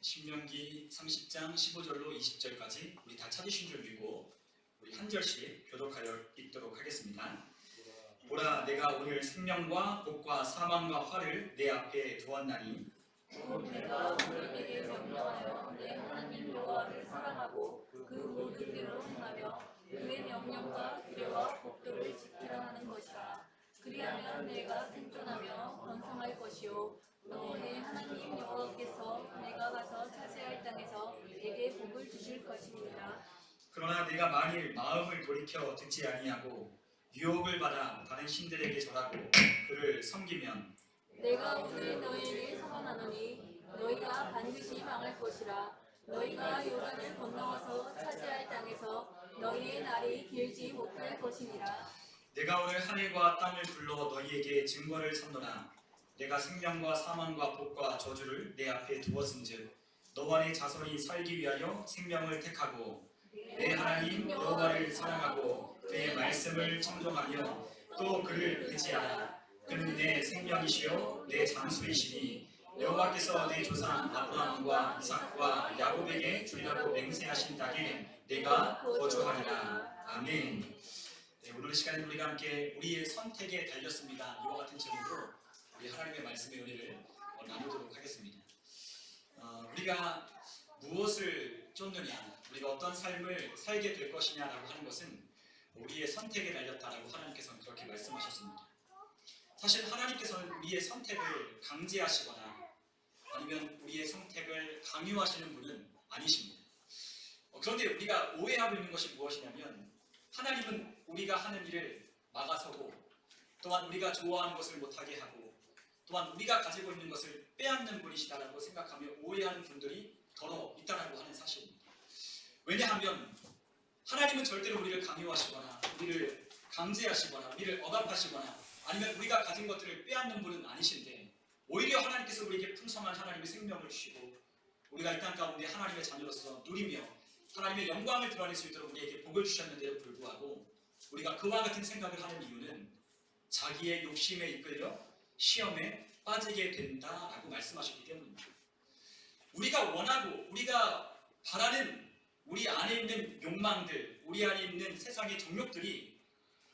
신명기 30장 15절로 20절까지 우리 다 찾으신 줄 믿고 우리 한 절씩 교독하여 읽도록 하겠습니다. 보라, 내가 오늘 생명과 복과 사망과 화를 내 앞에 두었나니 내가 오늘 내게 명령하여 내 하나님 여호와를 사랑하고 그 모든 대로 행하며 그의 명령과 규례와 법도를 지키라 하는 것이라. 그리하면 내가 생존하며 번성할 것이요 또 내 하나님 여호와께서 내가 가서 차지할 땅에서 내게 복을 주실 것입니다. 그러나 내가 만일 마음을 돌이켜 듣지 아니하고 유혹을 받아 다른 신들에게 절하고 그를 섬기면 내가 오늘 너희에게 선언하노니 너희가 반드시 망할 것이라. 너희가 요단을 건너와서 차지할 땅에서 너희의 날이 길지 못할 것이니라. 내가 오늘 하늘과 땅을 불러 너희에게 증거를 선노라. 내가 생명과 사망과 복과 저주를 내 앞에 두었은즉 너와 내 자손이 살기 위하여 생명을 택하고 내 하나님 여호와를 사랑하고 그의 말씀을 청종하며 또 그를 의지하라. 그는 내 생명이시요 내 장수이시니 여호와께서 내 조상 아브라함과 이삭과 야곱에게 주리라고 맹세하신 땅에 내가 거주하리라. 아멘. 네, 오늘 시간에 우리가 함께 우리의 선택에 달렸습니다. 이와 같은 제목으로 우리 하나님의 말씀의 은혜를 나누도록 하겠습니다. 우리가 무엇을 쫓느냐, 우리가 어떤 삶을 살게 될 것이냐라고 하는 것은 우리의 선택에 달렸다라고 하나님께서는 그렇게 말씀하셨습니다. 사실 하나님께서는 우리의 선택을 강제하시거나 아니면 우리의 선택을 강요하시는 분은 아니십니다. 그런데 우리가 오해하고 있는 것이 무엇이냐면 하나님은 우리가 하는 일을 막아서고 또한 우리가 좋아하는 것을 못하게 하고 또한 우리가 가지고 있는 것을 빼앗는 분이시다라고 생각하며 오해하는 분들이 더러 있다라고 하는 사실입니다. 왜냐하면 하나님은 절대로 우리를 강요하시거나 우리를 강제하시거나 우리를 억압하시거나 아니면 우리가 가진 것들을 빼앗는 분은 아니신데 오히려 하나님께서 우리에게 풍성한 하나님의 생명을 주시고 우리가 이 땅 가운데 하나님의 자녀로서 누리며 하나님의 영광을 드러낼 수 있도록 우리에게 복을 주셨는데도 불구하고 우리가 그와 같은 생각을 하는 이유는 자기의 욕심에 이끌려 시험에 빠지게 된다라고 말씀하셨기 때문입니다. 우리가 원하고 우리가 바라는 우리 안에 있는 욕망들, 우리 안에 있는 세상의 정욕들이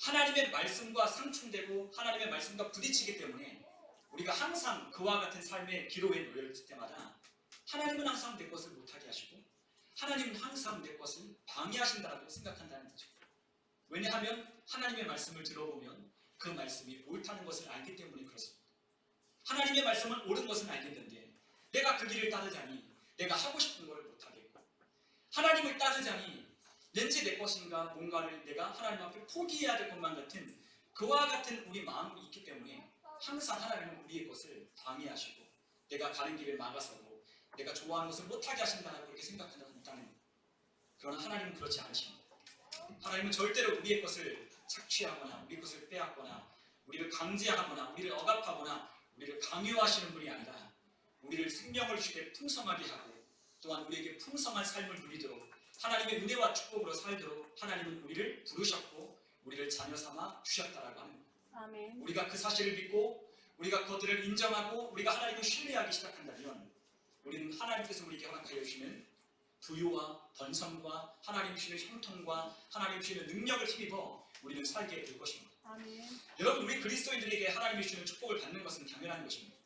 하나님의 말씀과 상충되고 하나님의 말씀과 부딪히기 때문에 우리가 항상 그와 같은 삶의 기로에 놓였을 때마다 하나님은 항상 내 것을 못하게 하시고 하나님은 항상 내 것을 방해하신다고 생각한다는 거죠. 왜냐하면 하나님의 말씀을 들어보면 그 말씀이 옳다는 것을 알기 때문에 그렇습니다. 하나님의 말씀은 옳은 것은 알겠는데 내가 그 길을 따르자니 내가 하고 싶은 것을 못하겠고 하나님을 따르자니 왠지 내 것인가 뭔가를 내가 하나님 앞에 포기해야 될 것만 같은 그와 같은 우리 마음이 있기 때문에 항상 하나님은 우리의 것을 방해하시고 내가 가는 길을 막아서고 내가 좋아하는 것을 못하게 하신다고 그렇게 생각한다는 거예요. 그러나 하나님은 그렇지 않으십니다. 하나님은 절대로 우리의 것을 착취하거나 우리의 것을 빼앗거나 우리를 강제하거나 우리를 억압하거나 우리를 강요하시는 분이 아니라 우리를 생명을 주게 풍성하게 하고 또한 우리에게 풍성한 삶을 누리도록 하나님의 은혜와 축복으로 살도록 하나님은 우리를 부르셨고 우리를 자녀 삼아 주셨다라고 하는 거예요. 아멘. 우리가 그 사실을 믿고 우리가 그것들을 인정하고 우리가 하나님을 신뢰하기 시작한다면 우리는 하나님께서 우리에게 허락하여 주시는 부유와 번성과 하나님 주시는 형통과 하나님 주시는 능력을 힘입어 우리는 살게 될 것입니다. 아멘. 여러분, 우리 그리스도인들에게 하나님이 주시는 축복을 받는 것은 당연한 것입니다.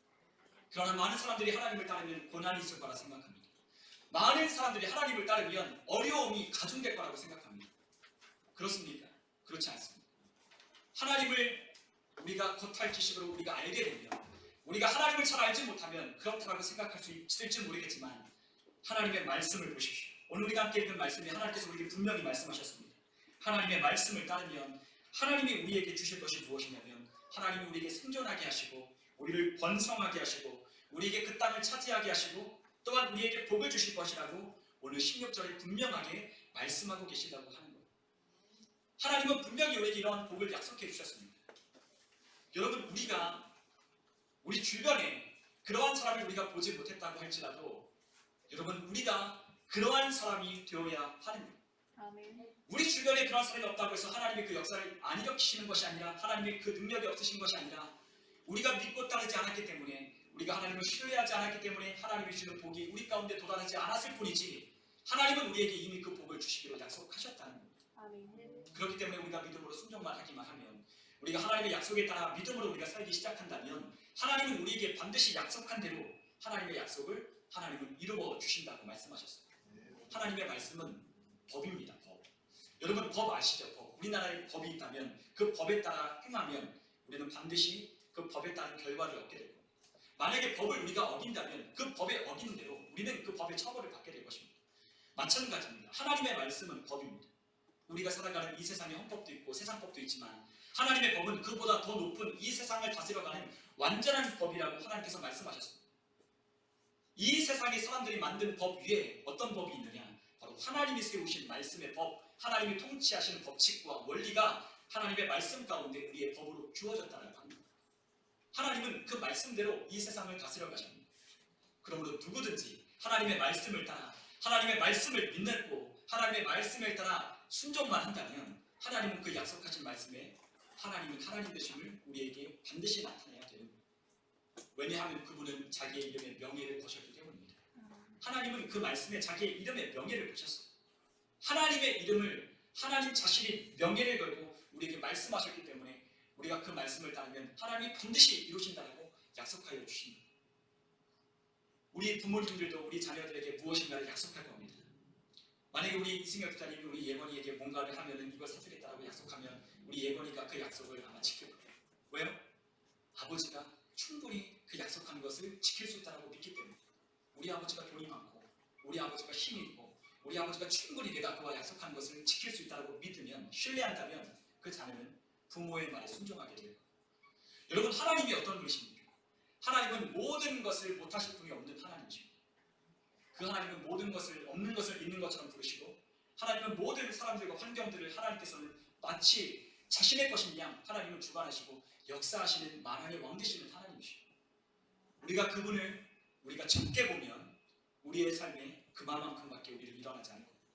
그러나 많은 사람들이 하나님을 따르면 고난이 있을 거라 생각합니다. 많은 사람들이 하나님을 따르면 어려움이 가중될 거라고 생각합니다. 그렇습니까? 그렇지 않습니다. 하나님을 우리가 겉핥 지식으로 우리가 알게 되면 우리가 하나님을 잘 알지 못하면 그렇다고 생각할 수 있을지 모르겠지만 하나님의 말씀을 보십시오. 오늘 우리가 함께 읽은 말씀이 하나님께서 우리에게 분명히 말씀하셨습니다. 하나님의 말씀을 따르면 하나님이 우리에게 주실 것이 무엇이냐면 하나님이 우리에게 생존하게 하시고 우리를 번성하게 하시고 우리에게 그 땅을 차지하게 하시고 또한 우리에게 복을 주실 것이라고 오늘 16절에 분명하게 말씀하고 계시다고 하는 거예요. 하나님은 분명히 우리에게 이러한 복을 약속해 주셨습니다. 여러분, 우리가 우리 주변에 그러한 사람을 우리가 보지 못했다고 할지라도 여러분, 우리가 그러한 사람이 되어야 하는 거예요. 아멘. 우리 주변에 그런 사람이 없다고 해서 하나님이 그 역사를 안 일으키시는 것이 아니라 하나님의 그 능력이 없으신 것이 아니라 우리가 믿고 따르지 않았기 때문에 우리가 하나님을 신뢰하지 않았기 때문에 하나님이 주는 복이 우리 가운데 도달하지 않았을 뿐이지 하나님은 우리에게 이미 그 복을 주시기로 약속하셨다는 겁니다. 그렇기 때문에 우리가 믿음으로 순종만 하기만 하면, 우리가 하나님의 약속에 따라 믿음으로 우리가 살기 시작한다면 하나님은 우리에게 반드시 약속한 대로 하나님의 약속을 하나님은 이루어 주신다고 말씀하셨어요. 하나님의 말씀은 법입니다. 법. 여러분 법 아시죠? 법. 우리나라에 법이 있다면 그 법에 따라 행하면 우리는 반드시 그 법에 따른 결과를 얻게 될 겁니다. 만약에 법을 우리가 어긴다면 그 법에 어기는 대로 우리는 그 법의 처벌을 받게 될 것입니다. 마찬가지입니다. 하나님의 말씀은 법입니다. 우리가 살아가는 이 세상에 헌법도 있고 세상법도 있지만 하나님의 법은 그보다 더 높은 이 세상을 다스려가는 완전한 법이라고 하나님께서 말씀하셨습니다. 이 세상의 사람들이 만든 법 위에 어떤 법이 있느냐? 바로 하나님이 세우신 말씀의 법, 하나님이 통치하시는 법칙과 원리가 하나님의 말씀 가운데 우리의 법으로 주어졌다는 겁니다. 하나님은 그 말씀대로 이 세상을 다스려 가십니다. 그러므로 누구든지 하나님의 말씀을 따라 하나님의 말씀을 믿고 하나님의 말씀을 따라 순종만 한다면 하나님은 그 약속하신 말씀에 하나님은 하나님 되심을 우리에게 반드시 나타내야 됩니다. 왜냐하면 그분은 자기의 이름의 명예를 거셨기 때문입니다. 하나님은 그 말씀에 자기의 이름의 명예를 거셨어요. 하나님의 이름을 하나님 자신이 명예를 걸고 우리에게 말씀하셨기 때문에 우리가 그 말씀을 따르면 하나님이 반드시 이루신다고 약속하여 주십니다. 우리 부모님들도 우리 자녀들에게 무엇인가를 약속할 겁니다. 만약에 우리 이승엽 집사님이 우리 예건이에게 뭔가를 하면 이걸 사주겠다고 약속하면 우리 예건이가 그 약속을 아마 지킬 거예요. 왜요? 아버지가 충분히 그 약속한 것을 지킬 수 있다고 믿기 때문에. 우리 아버지가 돈이 많고 우리 아버지가 힘이 있고 우리 아버지가 충분히 내가 그와 약속한 것을 지킬 수 있다고 믿으면, 신뢰한다면 그 자녀는 부모의 말에 순종하게 돼요. 여러분 하나님이 어떤 분이십니까? 하나님은 모든 것을 못하실 분이 없는 하나님이십니다. 그 하나님은 모든 것을 없는 것을 있는 것처럼 부르시고 하나님은 모든 사람들과 환경들을 하나님께서는 마치 자신의 것인 양 하나님은 주관하시고 역사하시는 만왕의 왕 되시는 하나님이십니다. 우리가 그분을 우리가 적게 보면 우리의 삶에 그만큼밖에 우리를 일어나지 않을 겁니다.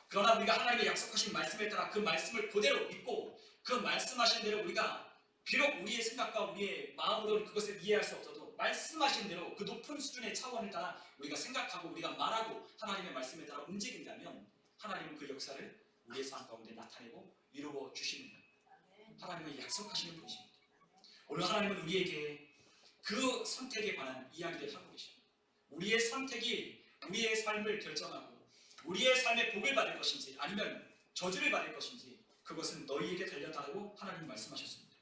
그러나 우리가 하나님의 약속하신 말씀에 따라 그 말씀을 그대로 믿고 그 말씀하신 대로 우리가 비록 우리의 생각과 우리의 마음으로는 그것을 이해할 수 없어도 말씀하신 대로 그 높은 수준의 차원을 따라 우리가 생각하고 우리가 말하고 하나님의 말씀에 따라 움직인다면 하나님은 그 역사를 우리의 삶 가운데 나타내고 이루어 주시는 겁니다. 하나님은 약속하시는 분이십니다. 오늘 하나님은 우리에게 그 선택에 관한 이야기를 하고 계십니다. 우리의 선택이 우리의 삶을 결정하고 우리의 삶에 복을 받을 것인지 아니면 저주를 받을 것인지 그것은 너희에게 달렸다고 하나님 말씀하셨습니다.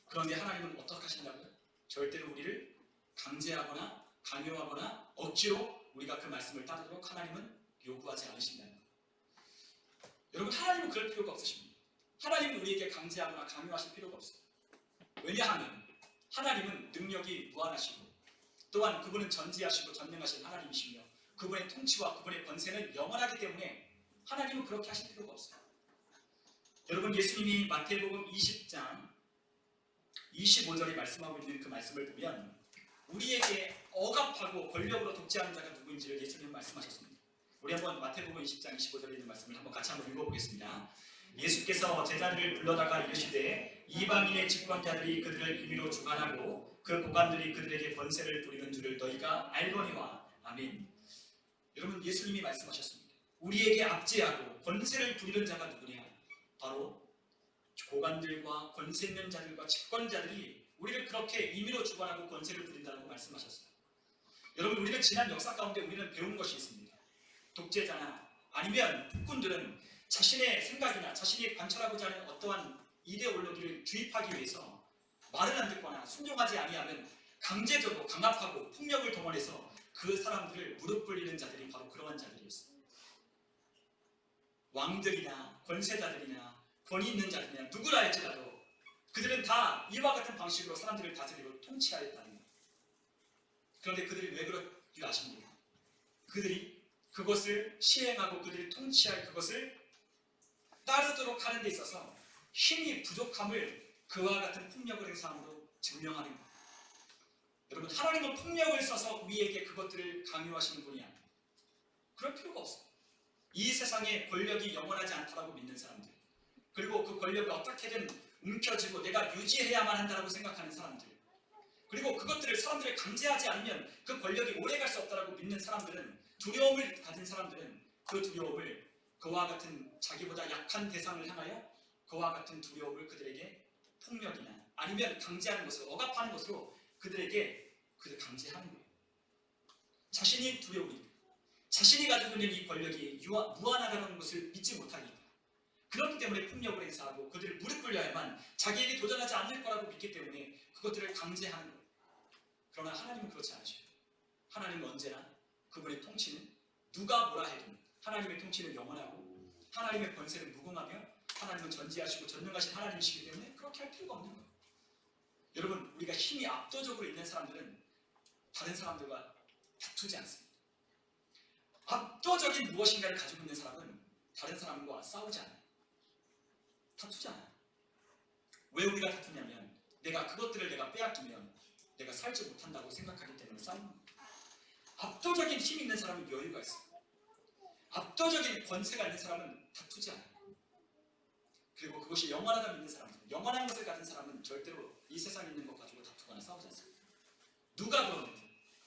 그런데 하나님은 어떻게 하신다고요? 절대로 우리를 강제하거나 강요하거나 억지로 우리가 그 말씀을 따르도록 하나님은 요구하지 않으신다는 거예요. 여러분 하나님은 그럴 필요가 없으십니다. 하나님은 우리에게 강제하거나 강요하실 필요가 없어요. 왜냐하면 하나님은 능력이 무한하시고 또한 그분은 전지하시고 전능하신 하나님이시며 그분의 통치와 그분의 권세는 영원하기 때문에 하나님은 그렇게 하실 필요가 없어요. 여러분 예수님이 마태복음 20장 25절에 말씀하고 있는 그 말씀을 보면 우리에게 억압하고 권력으로 독재하는 자가 누구인지를 예수님은 말씀하셨습니다. 우리 한번 마태복음 20장 25절에 있는 말씀을 한번 같이 한번 읽어보겠습니다. 예수께서 제자들을 불러다가 이르시되 이방인의 집권자들이 그들을 임의로 주관하고 그 고관들이 그들에게 권세를 부리는 줄을 너희가 알거니와. 아멘. 여러분 예수님이 말씀하셨습니다. 우리에게 압제하고 권세를 부리는 자가 누구냐? 바로 고관들과 권세 있는 자들과 집권자들이 우리를 그렇게 임의로 주관하고 권세를 부린다고 말씀하셨어요. 여러분 우리는 지난 역사 가운데 우리는 배운 것이 있습니다. 독재자나 아니면 국군들은 자신의 생각이나 자신이 관철하고자 하는 어떠한 이데올로기를 주입하기 위해서 말을 안 듣거나 순종하지 아니하면 강제적으로 강압하고 폭력을 동원해서 그 사람들을 무릎 꿇리는 자들이 바로 그러한 자들이었어요. 왕들이나 권세자들이나 권위 있는 자들이나 누구라 할지라도 그들은 다 이와 같은 방식으로 사람들을 다스리고 통치하였다는 거예요. 그런데 그들이 왜 그럴 줄 아십니까? 그들이 그것을 시행하고 그들이 통치할 그것을 따르도록 하는 데 있어서 힘이 부족함을 그와 같은 폭력을 행사함으로 증명하는 거예요. 여러분 하나님은 폭력을 써서 우리에게 그것들을 강요하시는 분이 아니에요. 그럴 필요가 없어요. 이 세상에 권력이 영원하지 않다고 믿는 사람들, 그리고 그 권력을 어떻게든 움켜쥐고 내가 유지해야만 한다고 생각하는 사람들, 그리고 그것들을 사람들을 강제하지 않으면 그 권력이 오래갈 수 없다라고 믿는 사람들은, 두려움을 가진 사람들은 그 두려움을, 그와 같은 자기보다 약한 대상을 향하여 그와 같은 두려움을 그들에게 폭력이나 아니면 강제하는 것으로, 억압하는 것으로 그들에게 강제하는 거예요. 자신이 두려우니까, 자신이 가지고 있는 이 권력이 무한하다는 것을 믿지 못하니까, 그렇기 때문에 폭력을 행사하고 그들을 무릎 꿇려야만 자기에게 도전하지 않을 거라고 믿기 때문에 그것들을 강제하는 거예요. 그러나 하나님은 그렇지 않으셔요. 하나님은 언제나 그분의 통치는 누가 뭐라 해도 하나님의 통치는 영원하고 하나님의 권세는 무궁하며 하나님은 전지하시고 전능하신 하나님이시기 때문에 그렇게 할 필요가 없는 거예요. 여러분, 우리가 힘이 압도적으로 있는 사람들은 다른 사람들과 다투지 않습니다. 압도적인 무엇인가를 가지고 있는 사람은 다른 사람과 싸우지 않아요. 다투지 않아요. 왜 우리가 다투냐면 내가 그것들을 내가 빼앗기면 내가 살지 못한다고 생각하기 때문에 싸우는 거예요. 압도적인 힘이 있는 사람은 여유가 있어요. 압도적인 권세가 있는 사람은 다투지 않아요. 그리고 그것이 영원하다 믿는 사람은, 영원한 것을 가진 사람은 절대로 이 세상에 있는 것 가지고 다투거나 싸우지 않습니다. 누가 그러는지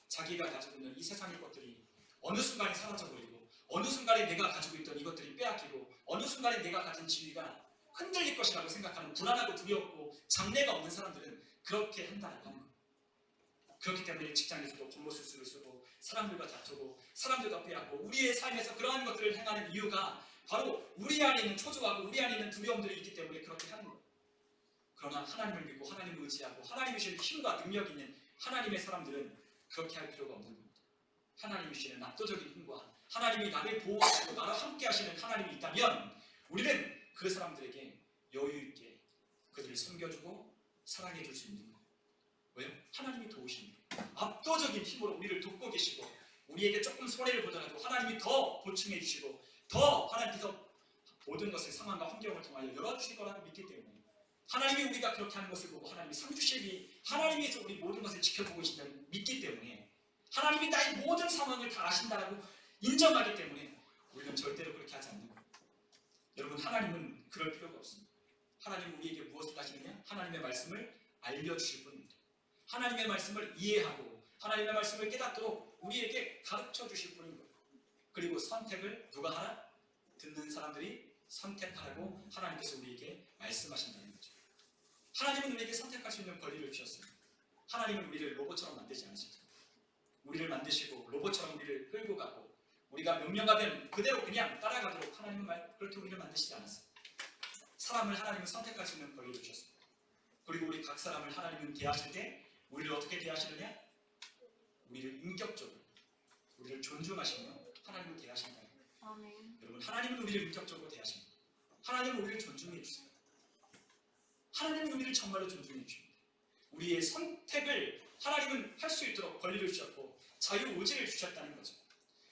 자기가 가지고 있는 이 세상의 것들이 어느 순간에 사라져버리고 어느 순간에 내가 가지고 있던 이것들이 빼앗기고 어느 순간에 내가 가진 지위가 흔들릴 것이라고 생각하는 불안하고 두렵고 장래가 없는 사람들은 그렇게 한다는 거예요. 그렇기 때문에 직장에서도 겉모술수를 쓰고 사람들과 다투고 사람들과 빼앗고 우리의 삶에서 그러한 것들을 행하는 이유가 바로 우리 안에 있는 초조하고 우리 안에 있는 두려움들이 있기 때문에 그렇게 하는 거예요. 그러나 하나님을 믿고 하나님을 의지하고 하나님이 주신 힘과 능력이 있는 하나님의 사람들은 그렇게 할 필요가 없는 겁니다. 하나님이 주시는 압도적인 힘과 하나님이 나를 보호하시고 나와 함께 하시는 하나님이 있다면 우리는 그 사람들에게 여유 있게 그들을 섬겨주고 사랑해 줄 수 있는 거예요. 왜요? 하나님이 도우십니다. 압도적인 힘으로 우리를 돕고 계시고 우리에게 조금 손해를 보더라도 하나님이 더 보충해 주시고 더 하나님께서 모든 것을 상황과 환경을 통하여 열어주실 거라고 믿기 때문에 하나님이 우리가 그렇게 하는 것을 보고 하나님이 상주시기, 하나님께서 우리 모든 것을 지켜보고 계신다고 믿기 때문에 하나님이 나의 모든 상황을 다 아신다라고 인정하기 때문에 우리는 절대로 그렇게 하지 않는 거예요. 여러분, 하나님은 그럴 필요가 없습니다. 하나님은 우리에게 무엇을 하시느냐? 하나님의 말씀을 알려주실 분입니다. 하나님의 말씀을 이해하고 하나님의 말씀을 깨닫도록 우리에게 가르쳐 주실 분인 거예요. 그리고 선택을 누가 하라? 듣는 사람들이 선택하라고 하나님께서 우리에게 말씀하신다는 거죠. 하나님은 우리에게 선택할 수 있는 권리를 주셨습니다. 하나님은 우리를 로봇처럼 만들지 않으셨습니다. 우리를 만드시고 로봇처럼 우리를 끌고 가고 우리가 명령하면 그대로 그냥 따라가도록 하나님은 그렇게 우리를 만드시지 않았어요. 사람을 하나님은 선택할 수 있는 권리를 주셨습니다. 그리고 우리 각 사람을 하나님은 대하실 때 우리를 어떻게 대하시느냐? 우리를 인격적으로, 우리를 존중하시며 하나님을 대하신다. 아멘. 여러분, 하나님은 우리를 인격적으로 대하십니다. 하나님은 우리를 존중해 주세요. 하나님은 우리를 정말로 존중해 주십니다. 우리의 선택을 하나님은 할 수 있도록 권리를 주셨고 자유의지를 주셨다는 거죠.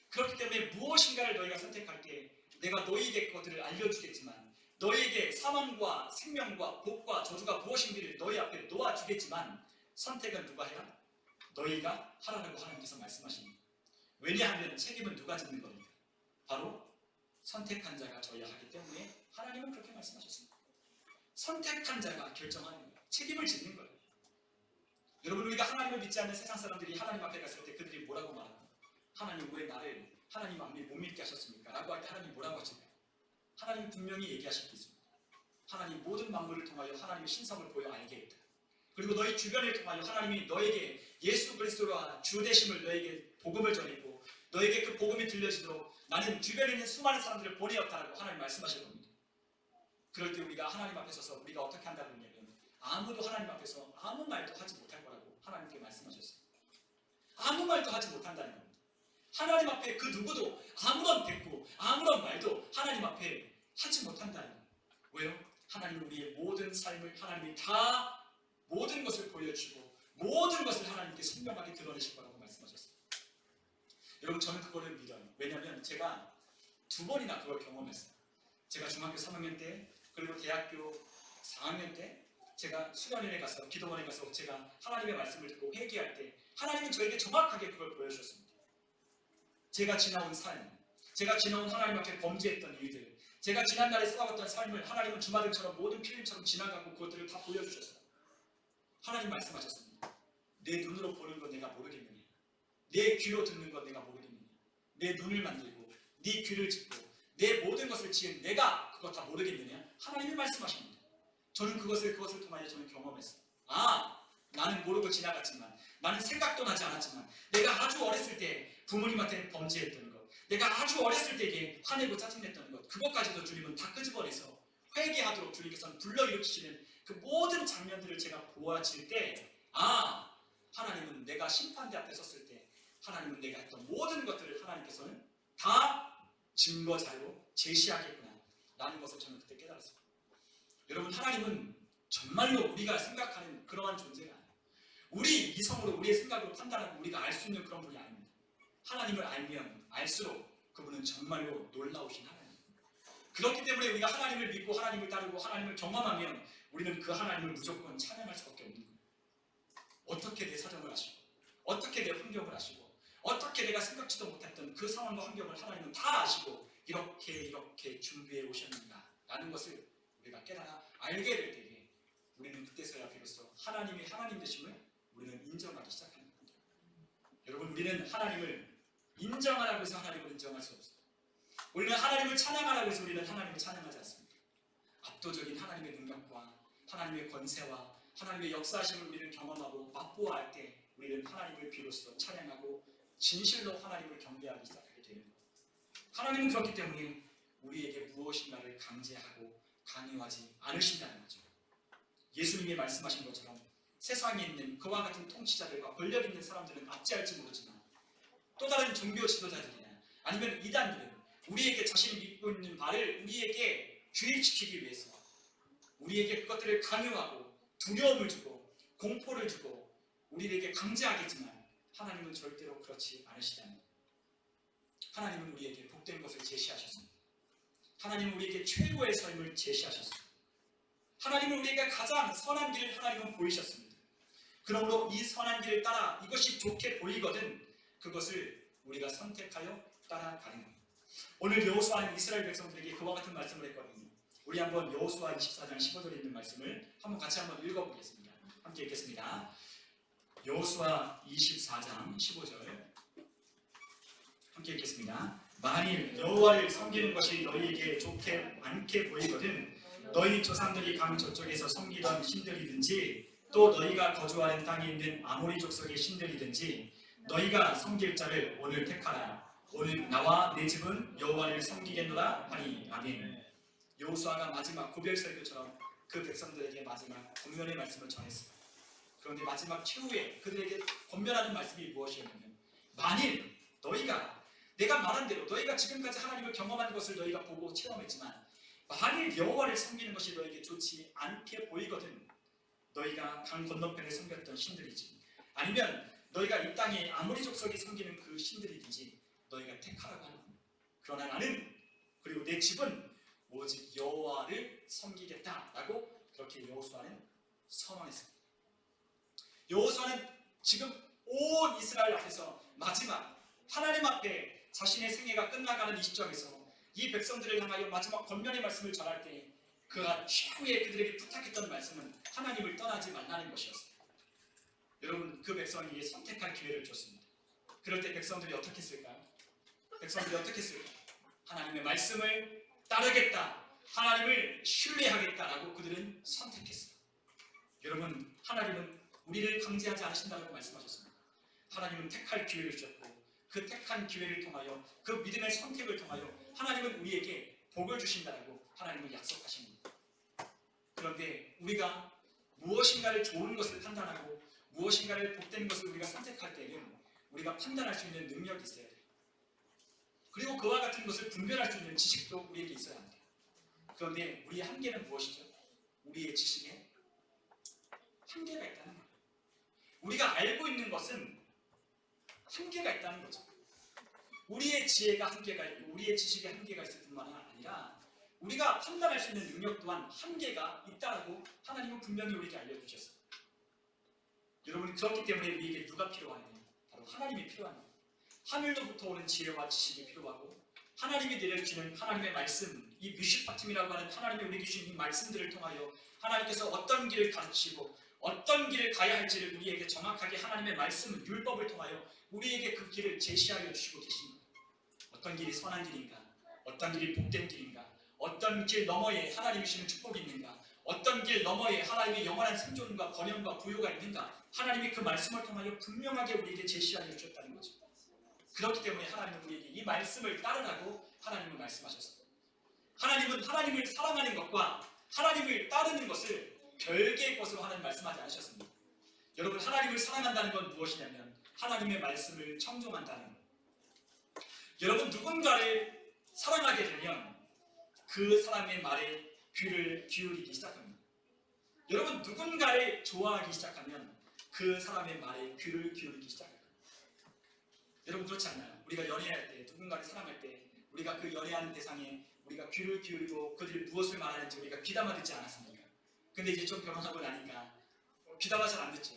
그렇기 때문에 무엇인가를 너희가 선택할 때 내가 너희에게 그것들을 알려주겠지만 너희에게 사망과 생명과 복과 저주가 무엇인지를 너희 앞에 놓아주겠지만 선택은 누가 해라? 너희가 하라고 하나님께서 말씀하십니다. 왜냐하면 책임은 누가 짓는 겁니까? 바로 선택한 자가 져야 하기 때문에 하나님은 그렇게 말씀하셨습니다. 선택한 자가 결정하는 거예요. 책임을 짓는 거예요. 여러분, 우리가 하나님을 믿지 않는 세상 사람들이 하나님 앞에 갔을 때 그들이 뭐라고 말합니까? 하나님, 왜 나를 하나님 마음에 못 믿게 하셨습니까? 라고 할 때 하나님 뭐라고 하실까요? 하나님 분명히 얘기하실 게 있습니다. 하나님 모든 만물을 통하여 하나님의 신성을 보여 알게 했다. 그리고 너희 주변을 통하여 하나님이 너에게 예수 그리스도와 주 되심을 너에게 복음을 전했고 너에게 그 복음이 들려지도록 나는 주변에 있는 수많은 사람들을 보내었다라고 하나님 말씀하실 겁니다. 그럴 때 우리가 하나님 앞에 서서 우리가 어떻게 한다고 했냐면 아무도 하나님 앞에서 아무 말도 하지 못할 거라고 하나님께 말씀하셨어요. 아무 말도 하지 못한다는 겁니다. 하나님 앞에 그 누구도 아무런 대꾸, 아무런 말도 하나님 앞에 하지 못한다는 거예요. 왜요? 하나님은 우리의 모든 삶을 하나님이 다 모든 것을 보여주시고 모든 것을 하나님께 선명하게 드러내실 거라고 말씀하셨어요. 여러분, 저는 그거를 믿어요. 왜냐하면 제가 2번이나 그걸 경험했어요. 제가 중학교 3학년 때 그리고 대학교 4학년 때 제가 수련회에 가서 기도원에 가서 제가 하나님의 말씀을 듣고 회개할 때 하나님은 저에게 정확하게 그걸 보여주셨습니다. 제가 지나온 삶, 제가 지나온 하나님 앞에 범죄했던 일들, 제가 지난날에 살아왔던 삶을 하나님은 주마등처럼 모든 필름처럼 지나가고 그것들을 다 보여주셨어요. 하나님 말씀하셨습니다. 내 눈으로 보는 건 내가 모르겠느냐? 내 귀로 듣는 건 내가 모르겠느냐? 내 눈을 만들고 네 귀를 짓고 내 모든 것을 지은 내가 그거 다 모르겠느냐? 하나님이 말씀하십니다. 저는 그것을 통하여 저는 경험했어요. 나는 모르고 지나갔지만, 나는 생각도 나지 않았지만, 내가 아주 어렸을 때 부모님한테 범죄했던 것, 내가 아주 어렸을 때에 화내고 짜증냈던 것, 그것까지도 주님은 다 끄집어내서 회개하도록 주님께서는 불러일으키시는 그 모든 장면들을 제가 보아질 때, 하나님은 내가 심판대 앞에 섰을 때 하나님은 내가 했던 모든 것들을 하나님께서는 다 증거 자료로 제시하겠구나 라는 것을 저는 그때 깨달았습니다. 여러분, 하나님은 정말로 우리가 생각하는 그러한 존재가 아니에요. 우리 이성으로 우리의 생각으로 판단하고 우리가 알 수 있는 그런 분이 아닙니다. 하나님을 알면 알수록 그분은 정말로 놀라우신 하나님입니다. 그렇기 때문에 우리가 하나님을 믿고 하나님을 따르고 하나님을 경험하면 우리는 그 하나님을 무조건 찬양할 수밖에 없는 거예요. 어떻게 내 사정을 아시고, 어떻게 내 환경을 아시고, 어떻게 내가 생각지도 못했던 그 상황과 환경을 하나님은 다 아시고 이렇게 준비해 오셨는가 라는 것을 우리가 깨달아 알게 될 때에 우리는 그때서야 비로소 하나님이 하나님 되심을 우리는 인정하기 시작하는 겁니다. 여러분, 우리는 하나님을 인정하라고 해서 하나님을 인정할 수 없어요. 우리는 하나님을 찬양하라고 해서 우리는 하나님을 찬양하지 않습니다. 압도적인 하나님의 능력과 하나님의 권세와 하나님의 역사하심을 우리는 경험하고 맛보아할 때 우리는 하나님을 비로소 찬양하고 진실로 하나님을 경배하기 시작하게 되는 거예요. 하나님은 그렇기 때문에 우리에게 무엇인가를 강제하고 강요하지 않으신다는 거죠. 예수님이 말씀하신 것처럼 세상에 있는 그와 같은 통치자들과 권력 있는 사람들은 압제할지 모르지만 또 다른 종교 지도자들이나 아니면 이단들은 우리에게 자신이 믿고 있는 바를 우리에게 주입시키기 위해서 우리에게 그것들을 강요하고 두려움을 주고 공포를 주고 우리에게 강제하겠지만 하나님은 절대로 그렇지 않으시다는 거예요. 하나님은 우리에게 복된 것을 제시하셨습니다. 하나님은 우리에게 최고의 삶을 제시하셨습니다. 하나님은 우리에게 가장 선한 길을 하나님은 보이셨습니다. 그러므로 이 선한 길을 따라 이것이 좋게 보이거든 그것을 우리가 선택하여 따라가는 겁니다. 오늘 여호수아는 이스라엘 백성들에게 그와 같은 말씀을 했거든요. 우리 한번 여호수아 24장 15절에 있는 말씀을 한번 같이 한번 읽어보겠습니다. 함께 읽겠습니다. 여호수아 24장 15절 함께 읽겠습니다. 만일 여호와를 섬기는 것이 너희에게 좋게 않게 보이거든 너희 조상들이 강 저쪽에서 섬기던 신들이든지 또 너희가 거주하는 땅에 있는 아모리 족속의 신들이든지 너희가 섬길 자를 오늘 택하라. 오늘 나와 내 집은 여호와를 섬기겠노라 하니 아멘. 여호수아가 마지막 고별 설교처럼 그 백성들에게 마지막 권면의 말씀을 전했습니다. 그런데 마지막 최후에 그들에게 권면하는 말씀이 무엇이었냐면 만일 너희가 내가 말한 대로 너희가 지금까지 하나님을 경험하는 것을 너희가 보고 체험했지만 만일 여호와를 섬기는 것이 너희에게 좋지 않게 보이거든 너희가 강 건너편에 섬겼던 신들이지 아니면 너희가 이 땅에 아모리 족속이 섬기는 그 신들이든지 너희가 택하라고 하는 겁니다. 그러나 나는 그리고 내 집은 오직 여호와를 섬기겠다라고 그렇게 여호수아는 선언했습니다. 여호수아는 지금 온 이스라엘 앞에서 마지막 하나님 앞에 자신의 생애가 끝나가는 이 시점에서 이 백성들을 향하여 마지막 권면의 말씀을 전할 때 그가 최후에 그들에게 부탁했던 말씀은 하나님을 떠나지 말라는 것이었습니다. 여러분, 그 백성에게 선택할 기회를 줬습니다. 그럴 때 백성들이 어떻게 했을까요? 백성들이 어떻게 했을까요? 하나님의 말씀을 따르겠다, 하나님을 신뢰하겠다라고 그들은 선택했어요. 여러분, 하나님은 우리를 강제하지 않으신다고 말씀하셨습니다. 하나님은 택할 기회를 주셨고 그 택한 기회를 통하여 그 믿음의 선택을 통하여 하나님은 우리에게 복을 주신다고 하나님은 약속하십니다. 그런데 우리가 무엇인가를 좋은 것을 판단하고 무엇인가를 복된 것을 우리가 선택할 때는 우리가 판단할 수 있는 능력이 있어야 돼요. 그리고 그와 같은 것을 분별할 수 있는 지식도 우리에게 있어야 합니다. 그런데 우리의 한계는 무엇이죠? 우리의 지식에 한계가 있다는 거예요. 우리가 알고 있는 것은 한계가 있다는 거죠. 우리의 지혜가 한계가 있고 우리의 지식에 한계가 있을 뿐만 아니라 우리가 판단할 수 있는 능력 또한 한계가 있다고 하나님은 분명히 우리에게 알려주셨어요. 여러분, 그렇기 때문에 우리에게 누가 필요하냐? 바로 하나님이 필요합니다. 하늘로부터 오는 지혜와 지식이 필요하고 하나님이 내려주시는 하나님의 말씀, 이 뮤시파팀이라고 하는 하나님의 우리에게 주신 이 말씀들을 통하여 하나님께서 어떤 길을 가르치고 어떤 길을 가야 할지를 우리에게 정확하게 하나님의 말씀, 율법을 통하여 우리에게 그 길을 제시하여 주시고 계십니다. 어떤 길이 선한 길인가? 어떤 길이 복된 길인가? 어떤 길 너머에 하나님이 주시는 축복이 있는가? 어떤 길 너머에 하나님의 영원한 생존과 번영과 부요가 있는가? 하나님이 그 말씀을 통하여 분명하게 우리에게 제시하여 주셨다는 거죠. 그렇기 때문에 하나님은 우리에게 이 말씀을 따르라고 하나님은 말씀하셨습니다. 하나님은 하나님을 사랑하는 것과 하나님을 따르는 것을 별개의 것으로 하나님 말씀하지 않으셨습니다. 여러분, 하나님을 사랑한다는 건 무엇이냐면 하나님의 말씀을 청종한다는 것. 여러분, 누군가를 사랑하게 되면 그 사람의 말에 귀를 기울이기 시작합니다. 여러분, 누군가를 좋아하기 시작하면 그 사람의 말에 귀를 기울이기 시작합니다. 여러분, 그렇지 않나요? 우리가 연애할 때, 누군가를 사랑할 때 우리가 그 연애하는 대상에 우리가 귀를 기울이고 그들이 무엇을 말하는지 우리가 귀담아 듣지 않았습니까? 근데 이제 좀 결혼하고 나니까 귀담아 잘 안 듣죠.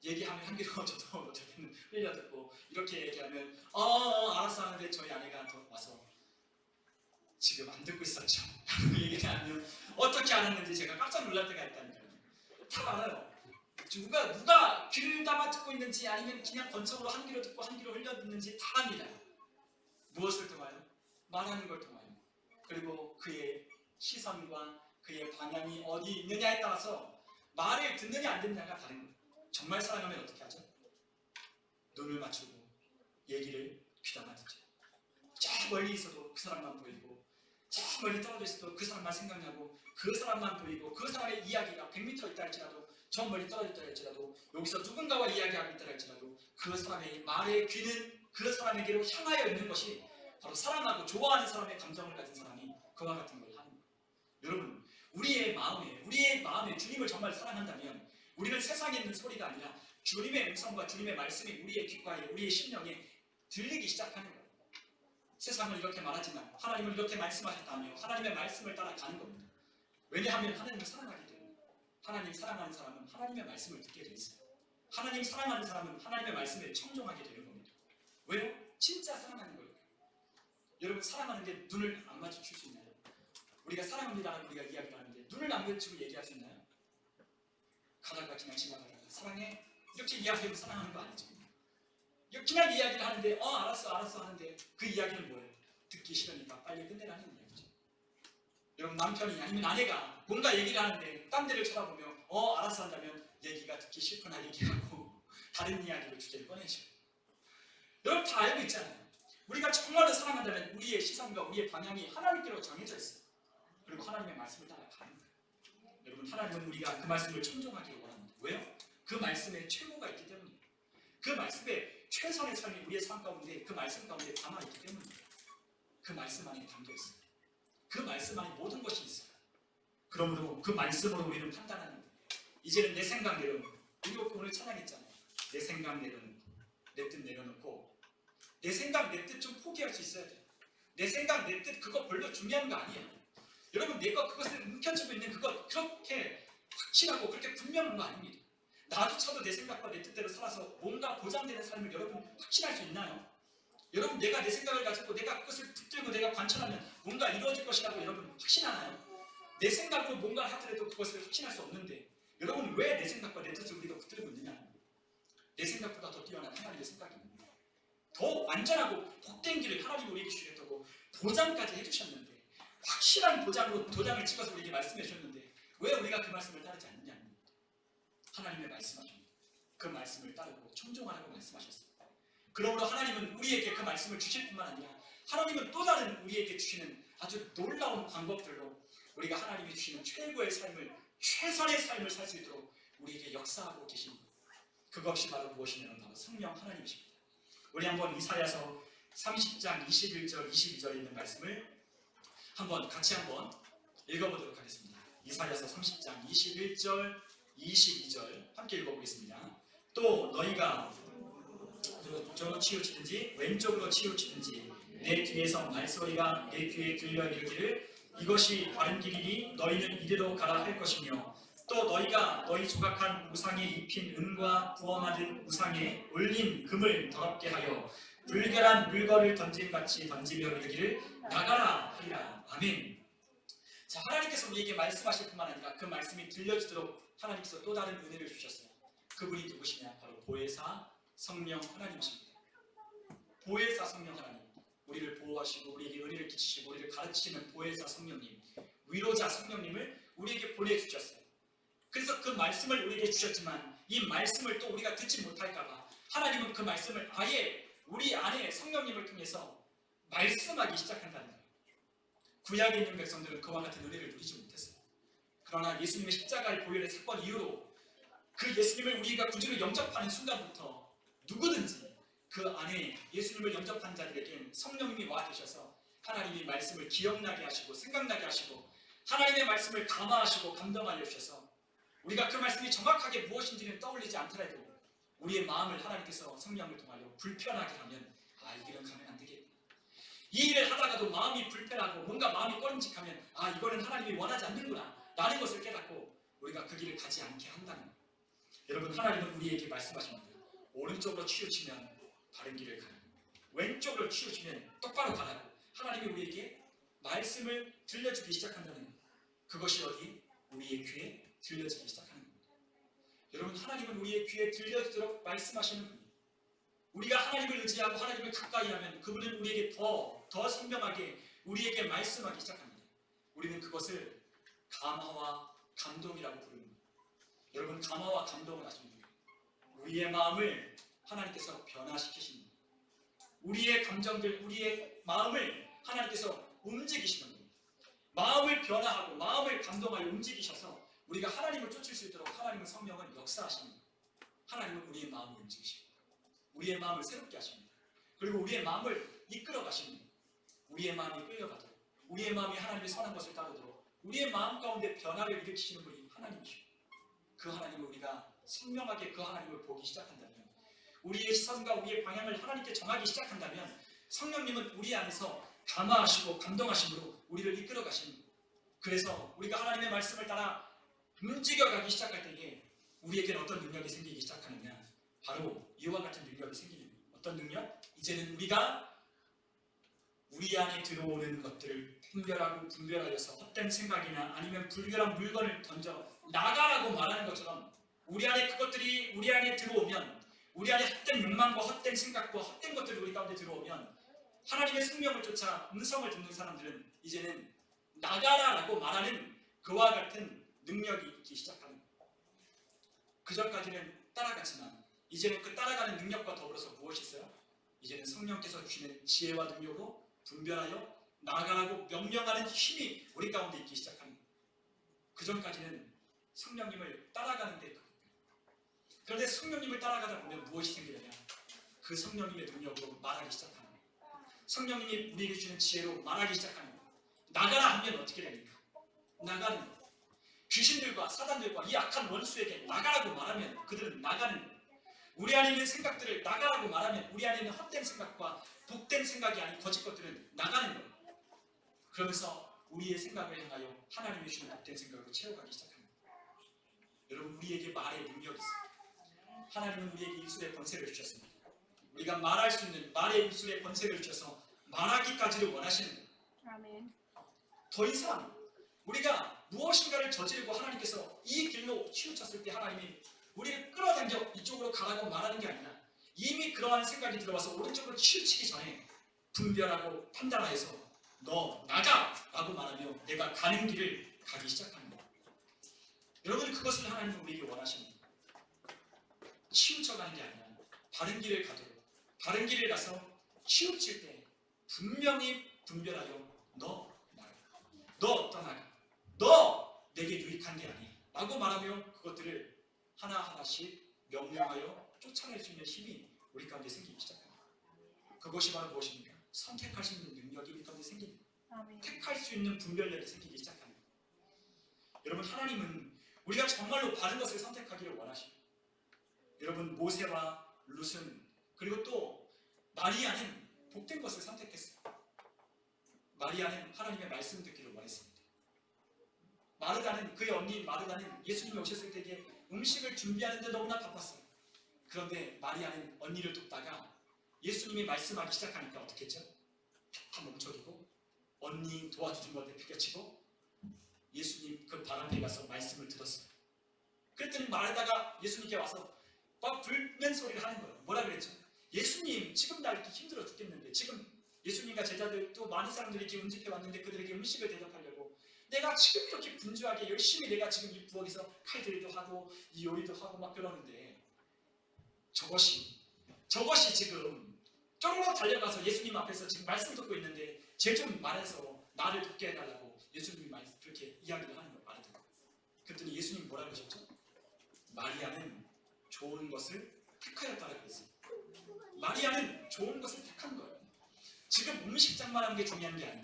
얘기하면 한 귀로 저도 어떻게는 흘려 듣고, 이렇게 얘기하면 알았어 하는데 저희 아내가 더 와서 지금 안 듣고 있었죠 라고 얘기하면 어떻게 알았는지 제가 깜짝 놀랄 때가 있다니까요. 다 알아요. 누가 귀를 담아 듣고 있는지 아니면 그냥 권총으로 한 귀로 듣고 한 귀로 흘려 듣는지 다 압니다. 무엇을 통하여? 말하는 걸 통하여. 그리고 그의 시선과 그의 방향이 어디 있느냐에 따라서 말을 듣느냐 안 듣느냐가 다른 거예요. 정말 사랑하면 어떻게 하죠? 눈을 맞추고 얘기를 귀담아 듣죠. 저 멀리 있어도 그 사람만 보이고, 저 멀리 떨어져 있어도 그 사람만 생각나고, 그 사람만 보이고, 그 사람의 이야기가 100m 있다 할지라도, 저 멀리 떨어져 있다 할지라도, 여기서 누군가와 이야기하고 있다 할지라도 그 사람의 말의 귀는 그 사람에게로 향하여 있는 것이 바로 사랑하고 좋아하는 사람의 감정을 가진 사람이 그와 같은 걸 하는 거예요. 여러분, 우리의 마음에 주님을 정말 사랑한다면 우리는 세상에 있는 소리가 아니라 주님의 음성과 주님의 말씀이 우리의 귓가에, 우리의 심령에 들리기 시작하는 거예요. 세상은 이렇게 말하지만 하나님은 이렇게 말씀하셨다며 하나님의 말씀을 따라가는 겁니다. 왜냐하면 하나님을 사랑하기 때문에. 하나님 사랑하는 사람은 하나님의 말씀을 듣게 돼 있어요. 하나님 사랑하는 사람은 하나님의 말씀에 청종하게 되는 겁니다. 왜요? 진짜 사랑하는 거예요. 여러분, 사랑하는데 눈을 안 마주칠 수 있나요? 우리가 사랑합니다라고 우리가 이야기를 하는데 눈을 안 마주치고 얘기할 수 있나요? 가다가 그냥 지나가다가 사랑해? 이렇게 이야기하면 사랑하는 거 아니죠. 그냥 이야기를 하는데 알았어 하는데 그 이야기는 뭐예요? 듣기 싫으니까 빨리 끝내라는 이야기죠. 여러분, 남편이 아니면 아내가 뭔가 얘기를 하는데 딴 데를 쳐다보며 알았어 한다면 얘기가 듣기 싫구나 얘기하고 다른 이야기로 주제를 꺼내죠. 여러분, 다 알고 있잖아요. 우리가 정말로 사랑한다면 우리의 시선과 우리의 방향이 하나님께로 정해져 있어요. 그리고 하나님의 말씀을 따라가는 거예요. 여러분, 하나님은 우리가 그 말씀을 청종하기를 원합니다. 왜요? 그 말씀에 최고가 있기 때문이에요. 그 말씀에 최선의 삶이 우리의 삶 가운데 그 말씀 가운데 담아있기 때문이에요. 그 말씀 안에 담겨있어요. 그 말씀 안에 모든 것이 있어요. 그러므로 그 말씀으로 우리는 판단하는 거예요. 이제는 내 생각대로, 우리가 오늘 찬양했잖아요. 내 생각 내려놓고, 내 뜻 내려놓고, 내 생각 내 뜻 좀 포기할 수 있어야 돼요. 내 생각 내 뜻 그거 별로 중요한 거 아니에요. 여러분, 내가 그것을 움켜쥐고 있는 그것 그렇게 확실하고 그렇게 분명한 거 아닙니다. 나조차도 내 생각과 내 뜻대로 살아서 뭔가 보장되는 삶을 여러분 확신할 수 있나요? 여러분, 내가 내 생각을 가지고 내가 그것을 붙들고 내가 관찰하면 뭔가 이루어질 것이라고 여러분 확신하나요? 내 생각으로 뭔가 하더라도 그것을 확신할 수 없는데 여러분, 왜 내 생각과 내 뜻을 우리가 붙들고 있느냐? 내 생각보다 더 뛰어난 하나님의 생각이 있는 거예요. 더 완전하고 복된 길을 하나님이 우리에게 주셨다고 도장까지 해주셨는데, 확실한 도장으로 도장을 찍어서 우리에게 말씀해 주셨는데 왜 우리가 그 말씀을 따르지 않느냐? 하나님의 말씀하십니다. 그 말씀을 따르고 청종하라고 말씀하셨습니다. 그러므로 하나님은 우리에게 그 말씀을 주실 뿐만 아니라 하나님은 또 다른 우리에게 주시는 아주 놀라운 방법들로 우리가 하나님이 주시는 최고의 삶을, 최선의 삶을 살 수 있도록 우리에게 역사하고 계십니다. 그것이 바로 무엇이냐면 바로 성령 하나님이십니다. 우리 한번 이사야서 30장 21절 22절에 있는 말씀을 같이 한번 읽어보도록 하겠습니다. 이사야서 30장 21절 22절 함께 읽어보겠습니다. 또 너희가 저로 치우치든지 왼쪽으로 치우치든지 내 뒤에서 말소리가 내 귀에 들려 이르기를 이것이 바른 길이니 너희는 이리로 가라 할 것이며, 또 너희가 너희 조각한 우상에 입힌 은과 부엄하던 우상에 올린 금을 더럽게 하여 불결한 물건을 던짐같이 던지며 이르기를 나가라 하리라. 아멘. 자, 하나님께서 우리에게 말씀하실 뿐만 아니라 그 말씀이 들려지도록 하나님께서 또 다른 은혜를 주셨어요. 그분이 누구시냐? 바로 보혜사 성령 하나님이십니다. 보혜사 성령 하나님, 우리를 보호하시고 우리에게 은혜를 끼치시고 우리를 가르치시는 보혜사 성령님, 위로자 성령님을 우리에게 보내주셨어요. 그래서 그 말씀을 우리에게 주셨지만 이 말씀을 또 우리가 듣지 못할까봐 하나님은 그 말씀을 아예 우리 안에 성령님을 통해서 말씀하기 시작한다는 거예요. 구약에 있는 백성들은 그와 같은 은혜를 누리지 못했어요. 그러나 예수님의 십자가의 보혈의 사건 이후로 그 예수님을 우리가 구주로 영접하는 순간부터 누구든지 그 안에 예수님을 영접한 자들에게 성령님이 와 계셔서 하나님의 말씀을 기억나게 하시고 생각나게 하시고 하나님의 말씀을 감화하시고 감동하여 주셔서 우리가 그 말씀이 정확하게 무엇인지는 떠올리지 않더라도 우리의 마음을 하나님께서 성령을 통하여 불편하게 하면 이 길은 가면 안 되겠다. 이 일을 하다가도 마음이 불편하고 뭔가 마음이 꺼림직하면 이거는 하나님이 원하지 않는구나 라는 것을 깨닫고 우리가 그 길을 가지 않게 한다는 거예요. 여러분, 하나님은 우리에게 말씀하십니다. 오른쪽으로 치우치면 바른 길을 가라. 왼쪽으로 치우치면 똑바로 가라고 하나님이 우리에게 말씀을 들려주기 시작한다는 거예요. 그것이 어디? 우리의 귀에 들려지기 시작하는 겁니다. 여러분, 하나님은 우리의 귀에 들려주도록 말씀하시는 분이에요. 우리가 하나님을 의지하고 하나님을 가까이 하면 그분은 우리에게 더 선명하게 우리에게 말씀하기 시작합니다. 우리는 그것을 감화와 감동이라고 부릅니다. 여러분, 감화와 감동은 아십니까? 우리의 마음을 하나님께서 변화시키십니다. 우리의 감정들, 우리의 마음을 하나님께서 움직이시는 겁니다. 마음을 변화하고 마음을 감동하여 움직이셔서 우리가 하나님을 쫓을 수 있도록 하나님은 성령은 역사하십니다. 하나님은 우리의 마음을 움직이십니다. 우리의 마음을 새롭게 하십니다. 그리고 우리의 마음을 이끌어 가십니다. 우리의 마음이 끌려가도록, 우리의 마음이 하나님의 선한 것을 따르도록 우리의 마음 가운데 변화를 일으키시는 분이 하나님이십니다. 그 하나님을 우리가 선명하게 그 하나님을 보기 시작한다면, 우리의 시선과 우리의 방향을 하나님께 정하기 시작한다면 성령님은 우리 안에서 감화하시고 감동하심으로 우리를 이끌어 가십니다. 그래서 우리가 하나님의 말씀을 따라 움직여가기 시작할 때에 우리에게는 어떤 능력이 생기기 시작하느냐, 바로 이와 같은 능력이 생깁니다. 어떤 능력? 이제는 우리가 우리 안에 들어오는 것들을 분별하고 분별하여서 헛된 생각이나 아니면 불결한 물건을 던져 나가라고 말하는 것처럼 우리 안에 그것들이 우리 안에 들어오면, 우리 안에 헛된 욕망과 헛된 생각과 헛된 것들이 우리 가운데 들어오면 하나님의 생명을 쫓아 음성을 듣는 사람들은 이제는 나가라라고 말하는 그와 같은 능력이 있기 시작하는 거예요. 그전까지는 따라갔지만 이제는 그 따라가는 능력과 더불어서 무엇이 있어요? 이제는 성령께서 주시는 지혜와 능력으로 분별하여 나가라고 명령하는 힘이 우리 가운데 있기 시작합니다. 그전까지는 성령님을 따라가는 데 그런데 성령님을 따라가다 보면 무엇이 생기느냐? 그 성령님의 능력으로 말하기 시작하는 거예요. 성령님이 우리에게 주시는 지혜로 말하기 시작하는 거예요. 나가라 하면 어떻게 됩니까? 나가는 거예요. 귀신들과 사단들과 이 악한 원수에게 나가라고 말하면 그들은 나가는 거예요. 우리 안에 있는 생각들을 나가라고 말하면 우리 안에 있는 헛된 생각과 복된 생각이 아닌 거짓 것들은 나가는 거예요. 그러면서 우리의 생각을 향하여 하나님이 주신 복된 생각으로 채워가기 시작합니다. 여러분, 우리에게 말의 능력이 있습니다. 하나님은 우리에게 입술의 권세를 주셨습니다. 우리가 말할 수 있는 말의 입술의 권세를 주셔서 말하기까지를 원하시는 거예요. 아멘. 더 이상 우리가 무엇인가를 저지르고 하나님께서 이 길로 치우쳤을 때 하나님이 우리를 끌어당겨 이쪽으로 가라고 말하는 게 아니라 이미 그러한 생각이 들어와서 오른쪽으로 치우치기 전에 분별하고 판단하여서 너 나가! 라고 말하며 내가 가는 길을 가기 시작합니다. 여러분, 그것을 하나님은 우리에게 원하십니다. 치우쳐가는 게 아니라 바른 길을 가도록, 바른 길을 가서 치우칠 때 분명히 분별하여 너 나가, 너 떠나가, 너 내게 유익한 게 아니야 라고 말하며 그것들을 하나하나씩 명령하여 쫓아낼 수 있는 힘이 우리 가운데 생기기 시작합니다. 그것이 바로 무엇입니까? 선택할 수 있는 능력이 우리 가운데 생깁니다. 아멘. 택할 수 있는 분별력이 생기기 시작합니다. 여러분, 하나님은 우리가 정말로 바른 것을 선택하기를 원하십니다. 여러분, 모세와 룻은, 그리고 또 마리아는 복된 것을 선택했어요. 마리아는 하나님의 말씀 듣기를 원했습니다. 마르다는, 그의 언니 마르다는 예수님이 오셨을 때에 음식을 준비하는데 너무나 바빴어요. 그런데 마리아는 언니를 돕다가 예수님이 말씀하기 시작하니까 어떻게 했죠? 다 멈춰두고 언니 도와주는 것에 비껴치고 예수님 그 발 앞에 가서 말씀을 들었어요. 그랬더니 말하다가 예수님께 와서 막 불면 소리를 하는 거예요. 뭐라 그랬죠? 예수님, 지금 나 이렇게 힘들어 죽겠는데, 지금 예수님과 제자들 또 많은 사람들이 이렇게 음식해 왔는데 그들에게 음식을 대접하려고 내가 지금 이렇게 분주하게 열심히 내가 지금 이 부엌에서 칼질도 하고 이 요리도 하고 막 그러는데 저것이 지금 쪼르륵 달려가서 예수님 앞에서 지금 말씀 듣고 있는데 쟤 좀 말해서 나를 돕게 해달라고 예수님이 그렇게 이야기를 하는 거예요. 말을 듣고. 그랬더니 예수님 뭐라고 하셨죠? 마리아는 좋은 것을 택하였다고 그랬어요. 마리아는 좋은 것을 택한 거예요. 지금 음식장만 하는 게 중요한 게 아니에요.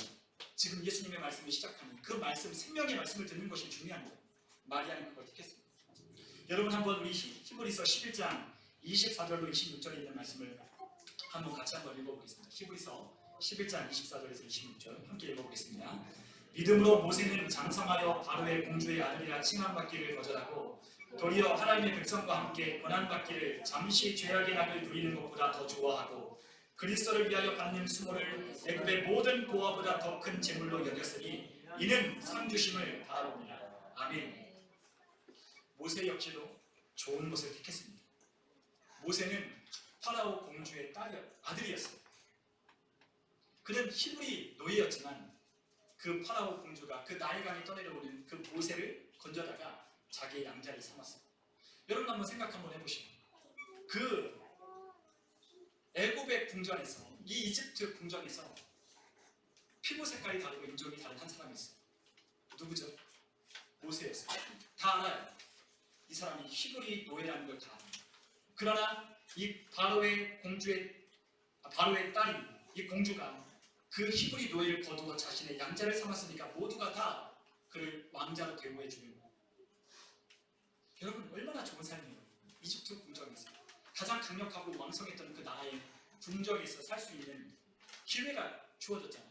지금 예수님의 말씀을 시작하는 그 말씀, 생명의 말씀을 듣는 것이 중요한 거예요. 마리아는 그걸 택했습니다. 여러분 한번 우리 히브리서 11장 24절로 26절에 있는 말씀을 한번 같이 한번 읽어보겠습니다. 히브리서 11장 24절에서 26절 함께 읽어보겠습니다. 믿음으로 모세는 장성하여 바로의 공주의 아들이라 칭함받기를 거절하고 도리어 하나님의 백성과 함께 고난받기를 잠시 죄악의 낙을 누리는 것보다 더 좋아하고 그리스도를 위하여 받는 수모를 애굽의 모든 보화보다 더 큰 재물로 여겼으니 이는 상 주심을 바라봅니다. 아멘. 모세 역시도 좋은 것을 택했습니다. 모세는 파라오 공주의 아들이었어요. 그는 히브리 노예였지만 그 파라오 공주가 그 나일강에 떠내려오는 그 모세를 건져다가 자기의 양자를 삼았어요. 여러분 한번 생각 한번 해보시죠. 그 애굽의 궁전에서, 이 이집트 궁전에서 피부 색깔이 다르고 인종이 다른 한 사람이 있어요. 누구죠? 모세였어요. 다 알아요. 이 사람이 히브리 노예라는 걸 다 알아요. 그러나 이 바로의 딸인 이 공주가 그 히브리 노예를 거두어 자신의 양자를 삼았으니까 모두가 다 그를 왕자로 대우해 주는 거예요. 여러분 얼마나 좋은 삶이에요. 이집트 궁정에서 가장 강력하고 왕성했던 그 나라의 궁정에서 살 수 있는 기회가 주어졌잖아요.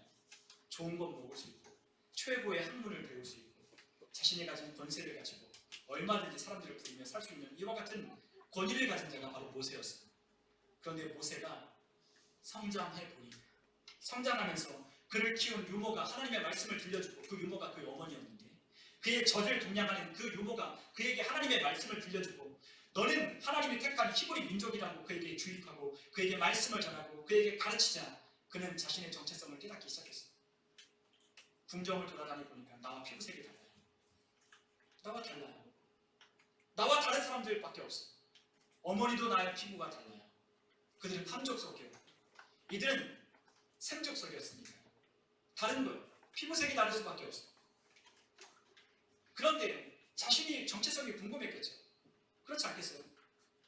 좋은 것 먹을 수 있고 최고의 학문을 배울 수 있고 자신이 가진 권세를 가지고 얼마든지 사람들을 부리며 살 수 있는 이와 같은 권위를 가진 자가 바로 모세였어요. 그런데 모세가 성장하면서 그를 키운 유모가 하나님의 말씀을 들려주고 그 유모가 그의 어머니였는데 그의 젖을 동양하는 그 유모가 그에게 하나님의 말씀을 들려주고 너는 하나님이 택한 히브리 민족이라고 그에게 주입하고 그에게 말씀을 전하고 그에게 가르치자 그는 자신의 정체성을 깨닫기 시작했어요. 궁정을 돌아다니 보니까 나와 피부색이 달라요. 나와 달라요. 나와 다른 사람들밖에 없어요. 어머니도 나의 피부가 달라요. 그들은 탐족속이에요. 이들은 생족속이었으니까 다른 거예요. 피부색이 다를 수밖에 없어요. 그런데 자신이 정체성이 궁금했겠죠. 그렇지 않겠어요?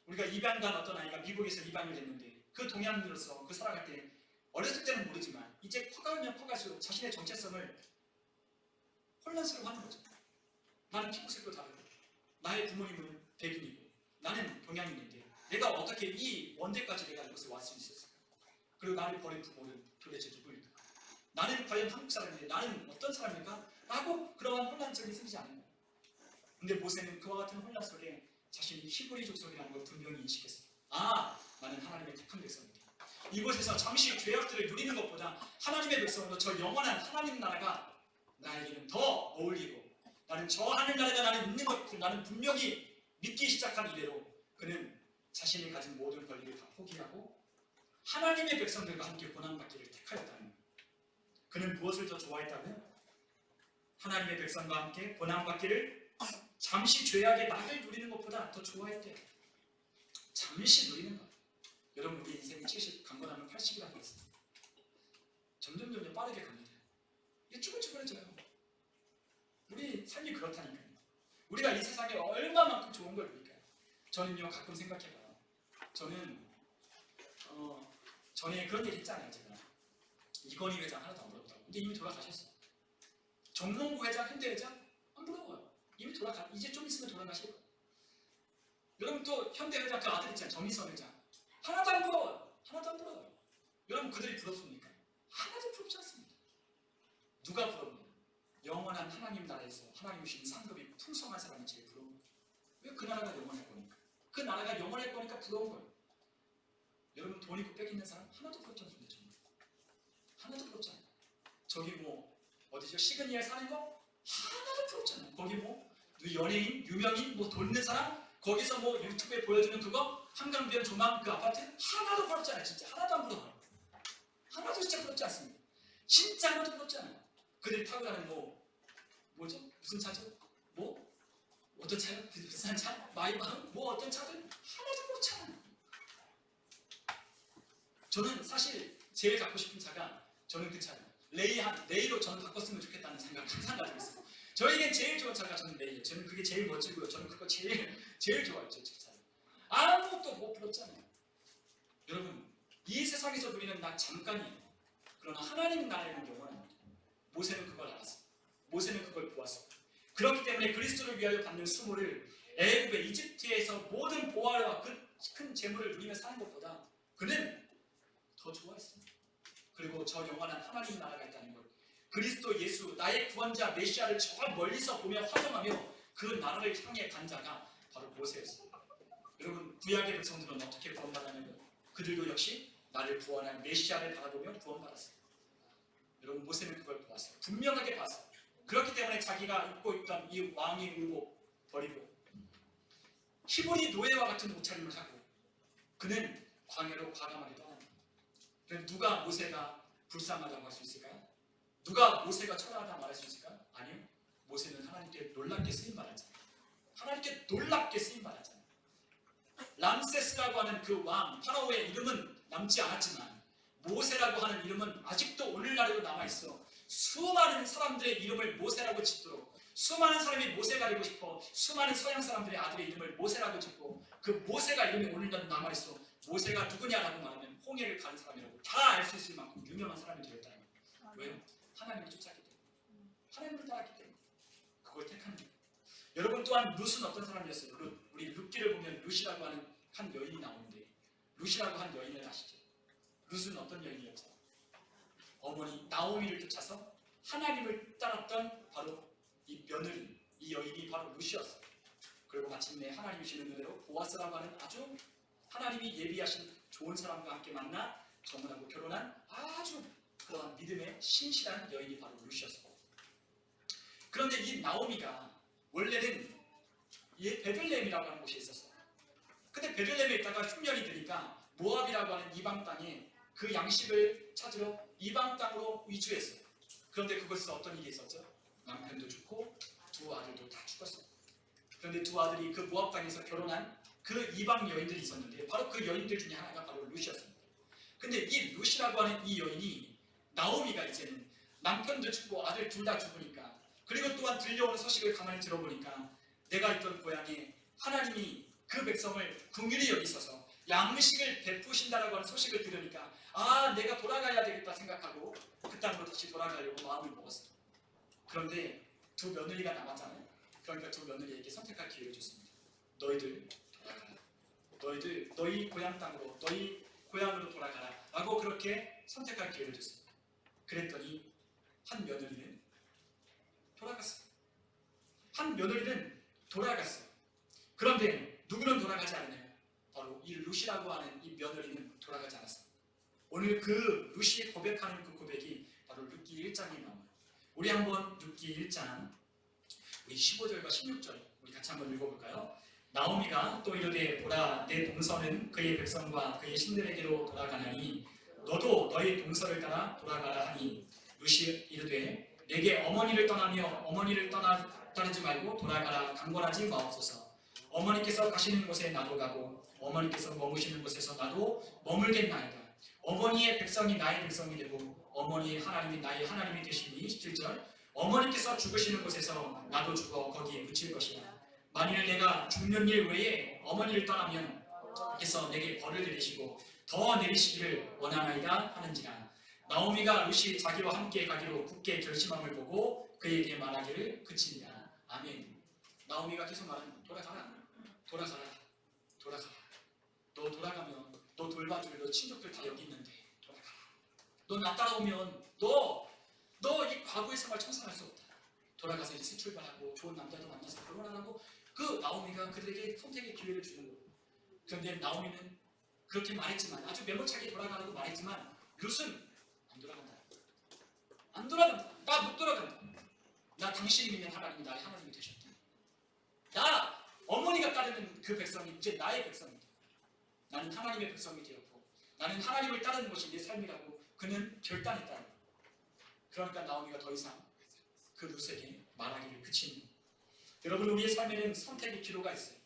우리가 입양간 어떤 아이가 미국에서 입양을 했는데 그 동양인으로서 그 살아갈 때 어렸을 때는 모르지만 이제 커가면 커갈수록 자신의 정체성을 혼란스러워하는 거죠. 나는 피부색도 다르고 나의 부모님은 백인이고 나는 동양인인데 내가 어떻게 이 원대까지 내가 이곳에 왔을 수 있었을까? 그리고 나를 버린 부모는 도대체 누구일까? 나는 과연 한국 사람인데 나는 어떤 사람일까? 라고 그러한 혼란점이 생기지 않는 거예요. 근데 모세는 그와 같은 혼란 속에 자신이 히브리 족속이라는 걸 분명히 인식했어요. 아, 나는 하나님의 택한 백성이다. 이곳에서 잠시 죄악들을 누리는 것보다 하나님의 백성으로 저 영원한 하나님 나라가 나에게는 더 어울리고 나는 저 하늘나라가 나는 있는 것을 나는 분명히 믿기 시작한 이래로 그는 자신이 가진 모든 권리를 다 포기하고 하나님의 백성들과 함께 고난받기를 택하였다는 거예요. 그는 무엇을 더 좋아했다고요? 하나님의 백성과 함께 고난받기를 잠시 죄악의 낙을 누리는 것보다 더 좋아했대요. 잠시 누리는 것. 여러분 우리 인생이 70 강고 나면 80이라고 했어요. 점점 빠르게 갑니다. 이게 쭈글쭈글해져요. 우리 삶이 그렇다니까요. 우리가 이 세상에 얼마만큼 좋은 걸 누릴까요? 저는요 가끔 생각해봐요. 저는 전에 그런 얘기 했잖아요. 제가 이건희 회장 하나도 안 부럽다고. 근데 이미 돌아가셨어요. 정몽구 회장, 현대 회장 안 부러워요. 이미 이제 좀 있으면 돌아가실 거예요. 여러분 또 현대 회장 그 아들 있잖아요. 정의선 회장 하나도 안 부러워요. 하나도 안 부러워요. 여러분 그들이 부럽습니까? 하나도 부럽지 않습니다. 누가 부럽냐? 영원한 하나님 나라에서 하나님 주신 상급이 풍성한 사람이 제일 부러운 거예요. 왜? 그 나라가 영원할 거니까. 그 나라가 영원할 거니까 부러운 거예요. 여러분 돈 있고 빽 있는 사람 하나도 부럽지 않습니다. 정말. 하나도 부럽지 않아요. 저기 뭐 어디죠? 시그니에 사는 거 하나도 부럽지 않아요. 거기 뭐 연예인, 유명인, 뭐 돈 있는 사람, 거기서 뭐 유튜브에 보여주는 그거, 한강변 조망 그 아파트 하나도 부럽지 않아요. 진짜 하나도 안 부러워요. 하나도 진짜 부럽지 않습니다. 진짜 하나도 부럽지 않아요. 그들이 타고 가는 뭐죠? 무슨 차죠? 뭐? 어떤 차요? 비싼 차? 마이바흐? 뭐 어떤 차든 하나도 부럽지 않아요. 저는 사실 제일 갖고 싶은 차가 저는 그 차예요. 레이로 저는 바꿨으면 좋겠다는 생각 항상 가지고 있어요. 저에겐 제일 좋은 차가 저는 레이예요. 저는 그게 제일 멋지고요. 저는 그거 제일 좋아요. 저 차를. 아무것도 못 부럽잖아요. 여러분, 이 세상에서 누리는 나 잠깐이에요. 그러나 하나님 나라에는 영원합니다. 모세는 그걸 알았어요. 모세는 그걸 보았어요. 그렇기 때문에 그리스도를 위하여 받는 수모를 애굽의 이집트에서 모든 보화와 큰 재물을 누리며 사는 것보다 그는 더 좋아했어요. 그리고 저 영원한 하나님 나라가 있다는 것, 그리스도 예수 나의 구원자 메시아를 저 멀리서 보며 환영하며 그 나라를 향해 간 자가 바로 모세였어요. 여러분, 구약의 백성들은 어떻게 구원받았냐면 그들도 역시 나를 구원한 메시아를 바라보며 구원받았어요. 여러분, 모세는 그걸 보았어요. 분명하게 봤어요. 그렇기 때문에 자기가 입고 있던 이 왕의 의복 버리고 히브리 노예와 같은 옷차림을 하고 그는 광야로 과감하게 떠납니다. 그럼 누가 모세가 불쌍하다고 할 수 있을까요? 누가 모세가 초라하다고 말할 수 있을까요? 아니요. 모세는 하나님께 놀랍게 쓰임받았잖아요. 하나님께 놀랍게 쓰임받았잖아요. 람세스라고 하는 그 왕 파라오의 이름은 남지 않았지만 모세라고 하는 이름은 아직도 오늘날에도 남아있어. 수많은 사람들의 이름을 모세라고 짓도록, 수많은 사람이 모세 가리고 싶어 수많은 서양 사람들의 아들의 이름을 모세라고 짓고 그 모세가 이름이 오늘날도 남아있어. 모세가 누구냐라고 말하면 홍해를 가는 사람이라고 다 알 수 있을 만큼 유명한 사람이 되었다는 거예요. 왜요? 하나님을 쫓았기 때문에, 하나님을 따랐기 때문에 그걸 택한 거예요. 여러분, 또한 룻은 어떤 사람이었어요? 우리 룻기를 보면 룻이라고 하는 한 여인이 나오는데, 룻이라고 한 여인을 아시죠? 룻은 어떤 여인이었죠? 어머니 나오미를 쫓아서 하나님을 따랐던 바로 이 며느리, 이 여인이 바로 룻이었어요. 그리고 마침내 하나님이 주는 은혜로 보아스라고 하는 아주 하나님이 예비하신 좋은 사람과 함께 만나 정혼하고 결혼한 아주 그러한 믿음의 신실한 여인이 바로 룻이었어요. 그런데 이 나오미가 원래는 이 베들레헴이라고 하는 곳에 있었어요. 근데 베들레헴에 있다가 흉년이 드니까 모압이라고 하는 이방 땅에 그 양식을 찾으러 이방 땅으로 이주했어요. 그런데 그곳에서 어떤 일이 있었죠? 남편도 죽고 두 아들도 다 죽었어요. 그런데 두 아들이 그 모압 땅에서 결혼한 그 이방 여인들이 있었는데 바로 그 여인들 중에 하나가 바로 룻이었습니다. 근데 이 룻이라고 하는 이 여인이 나오미가 이제는 남편도 죽고 아들 둘 다 죽으니까, 그리고 또한 들려오는 소식을 가만히 들어보니까 내가 있던 고향에 하나님이 그 백성을 긍휼히 여기셔서 양식을 베푸신다라고 하는 소식을 들으니까 아, 내가 돌아가야 되겠다 생각하고 그 땅으로 다시 돌아가려고 마음을 먹었어요. 그런데 두 며느리가 남았잖아요. 그러니까 두 며느리에게 선택할 기회를 줬습니다. 너희들 돌아가라. 너희들 너희 고향 땅으로, 너희 고향으로 돌아가라 라고 그렇게 선택할 기회를 줬습니다. 그랬더니 한 며느리는 돌아갔어요. 한 며느리는 돌아갔어요. 그런데 누구는 돌아가지 않느냐? 바로 이 룻이라고 하는 이 며느리는 돌아가지 않았어요. 오늘 그 룻이 고백하는 그 고백이 바로 룻기 1장에 나와요. 우리 한번 룻기 1장 우리 15절과 16절 우리 같이 한번 읽어볼까요? 나오미가 또 이르되 보라, 내 동서는 그의 백성과 그의 신들에게로 돌아가나니 너도 너희 동서를 따라 돌아가라 하니, 룻이 이르되 내게 어머니를 떠나며 어머니를 따르지 말고 돌아가라 강권하지 마옵소서. 어머니께서 가시는 곳에 나도 가고 어머니께서 머무시는 곳에서 나도 머물겠나이다. 어머니의 백성이 나의 백성이 되고 어머니의 하나님이 나의 하나님이 되시니. 17절 어머니께서 죽으시는 곳에서 나도 죽어 거기에 묻힐 것이다. 만일 내가 죽는 일 외에 어머니를 떠나면 께서 내게 벌을 내리시고 더 내리시기를 원하나이다 하는지라. 나오미가 룻이 자기와 함께 가기로 굳게 결심함을 보고 그에게 말하기를 그치니라. 아멘. 나오미가 계속 말하는 돌아가라, 돌아가라, 돌아가라. 너 돌아가면 너 돌봐줄 너 친족들 다 여기 있는데 돌아가라. 너 나 따라오면 너 이 과거의 생활 청산할 수 없다. 돌아가서 이제 새 출발하고 좋은 남자도 만나서 결혼하라고 그 나오미가 그들에게 선택의 기회를 주는 거예요. 그런데 나오미는 그렇게 말했지만, 아주 메모차게 돌아가라고 말했지만 룻은 안 돌아간다. 안 돌아간다. 나 못 돌아간다. 나 당신이 믿는 하나님이 나의 하나님이 되셨다. 그는 그 백성이 이제 나의 백성이 돼. 나는 하나님의 백성이 되었고 나는 하나님을 따르는 것이 내 삶이라고 그는 결단했다. 그러니까 나오미가 더 이상 그 룻에게 말하기를 그치는 거예요. 여러분, 우리의 삶에는 선택의 기로가 있어요.